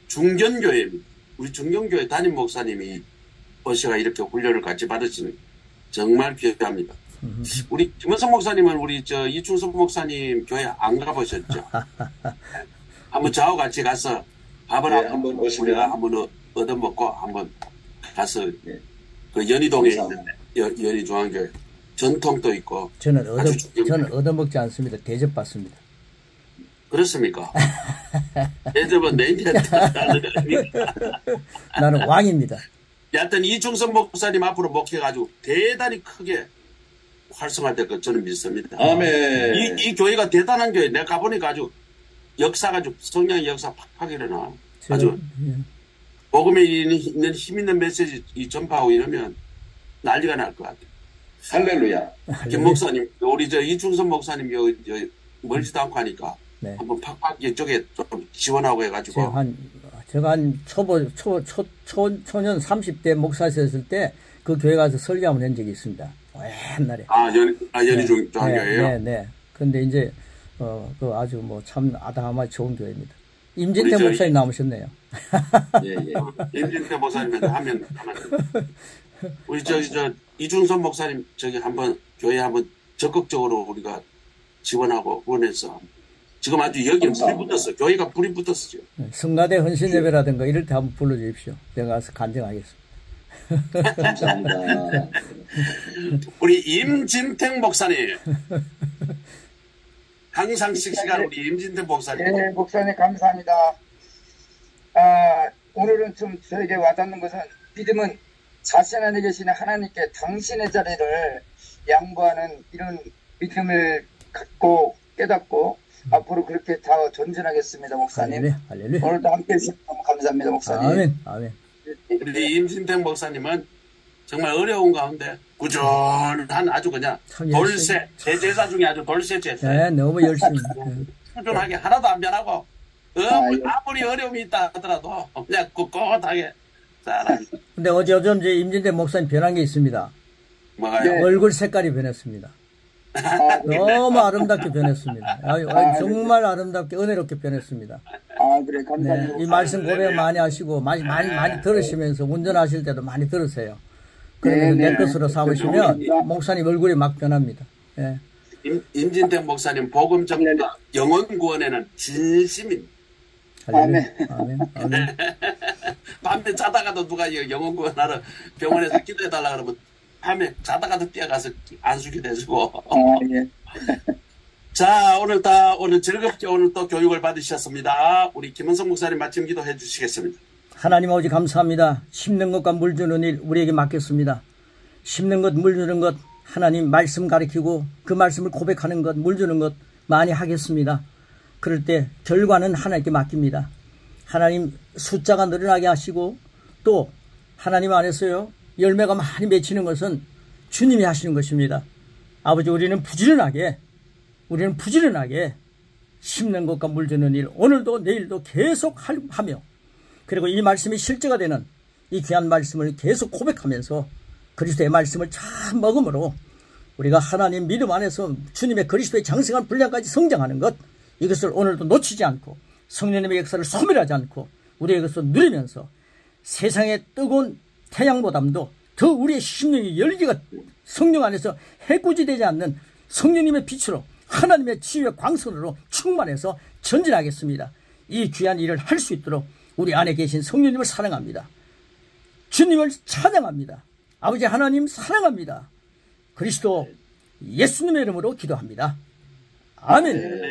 중견교회입니다. 우리 중견교회 담임 목사님이 어시가 이렇게 훈련을 같이 받으시는 정말 귀합니다. 우리 김원성 목사님은 우리 저 이중섭 목사님 교회 안 가보셨죠? 한번 저하고 같이 가서 밥을 한번 우리가 한번 얻어먹고 한번 가서 그 연희동에 있는 연희중앙교회 전통도 있고 저는 얻어먹지 않습니다. 대접받습니다. 그렇습니까? 대접은 내년에 나는 왕입니다. 여하튼 이중섭 목사님 앞으로 목회가지고 대단히 크게 활성화될 것 저는 믿습니다. 아멘. 이 교회가 대단한 교회. 내가 가보니까 아주 역사가 좀 성령의 역사 팍팍 일어나. 아주 복음에 있는 힘 있는 메시지 전파하고 이러면 난리가 날 것 같아요. 할렐루야. 김 목사님, 우리 저 이중섭 목사님 멀지도 않고 하니까 네. 한번 팍팍 이쪽에 좀 지원하고 해가지고. 제가 한 초년 30대 목사였을 때 그 교회 가서 설교 한번 한 적이 있습니다. 옛날에. 연희중앙교회요? 네. 근데 이제, 그 아주 참 아담하게 좋은 교회입니다. 임진태 목사님 남으셨네요. 예. 임진태 목사님 하면 우리 이중섭 목사님 한번 교회 한번 적극적으로 우리가 지원하고 후원해서 지금 아주 여기는 불이 붙었어. 교회가 불이 붙었어요. 성가대 헌신 예배라든가 이럴 때 한번 불러주십시오. 제가 가서 간증하겠습니다. 감사합니다. 우리 임진택 목사님. 항상 씩씩한 우리 임진택 목사님. 네, 목사님 감사합니다. 오늘은 좀 저에게 와닿는 것은 믿음은 자신 안에 계시는 하나님께 당신의 자리를 양보하는 이런 믿음을 갖고 깨닫고 앞으로 그렇게 더 전진하겠습니다, 목사님. 할렐루야. 오늘도 함께 해주셔서 너무 감사합니다, 목사님. 아멘. 우리 임진택 목사님은 정말 어려운 가운데 꾸준한 아주 그냥 돌쇠, 제자 중에 아주 돌쇠 제자. 네, 너무 열심히. 꾸준하게 하나도 안 변하고 아무리 어려움이 있다 하더라도 그냥 꿋꿋하게 잘합니다. 근데 요즘 이제 임진택 목사님 변한 게 있습니다. 뭐가요? 얼굴 색깔이 변했습니다. 너무 아름답게 변했습니다. 정말 아름답게 은혜롭게 변했습니다. 그래, 감사합니다. 이 말씀 고백 많이 하시고 많이 들으시면서 운전하실 때도 많이 들으세요. 그러면서 내 것으로 삼으시면 목사님 얼굴이 막 변합니다. 예. 임진택 목사님 복음 전파 영혼 구원에는 진심입니다. 아멘. 밤에 자다가도 누가 영혼 구원하러 병원에서 기도해달라 그러면 밤에 자다가도 뛰어가서 안수기도 해주고. 자, 오늘 즐겁게 오늘 또 교육을 받으셨습니다. 우리 김은성 목사님 마침 기도해 주시겠습니다. 하나님 아버지 감사합니다. 심는 것과 물 주는 일 우리에게 맡겼습니다. 심는 것, 물 주는 것, 하나님 말씀 가르치고 그 말씀을 고백하는 것, 물 주는 것 많이 하겠습니다. 그럴 때 결과는 하나님께 맡깁니다. 하나님 숫자가 늘어나게 하시고 또 하나님 안에서요 열매가 많이 맺히는 것은 주님이 하시는 것입니다. 아버지 우리는 부지런하게 심는 것과 물 주는 일 오늘도 내일도 계속 하며 그리고 이 말씀이 실제가 되는 이 귀한 말씀을 계속 고백하면서 그리스도의 말씀을 잘 먹음으로 우리가 하나님 믿음 안에서 주님의 그리스도의 장성한 분량까지 성장하는 것 이것을 오늘도 놓치지 않고 성령님의 역사를 소멸하지 않고 우리의 것을 누리면서 세상의 뜨거운 태양보담도 더 우리의 심령의 열기가 성령 안에서 해꾸지되지 않는 성령님의 빛으로 하나님의 치유의 광선으로 충만해서 전진하겠습니다. 이 귀한 일을 할 수 있도록 우리 안에 계신 성령님을 사랑합니다. 주님을 찬양합니다. 아버지 하나님 사랑합니다. 그리스도 예수님의 이름으로 기도합니다. 아멘.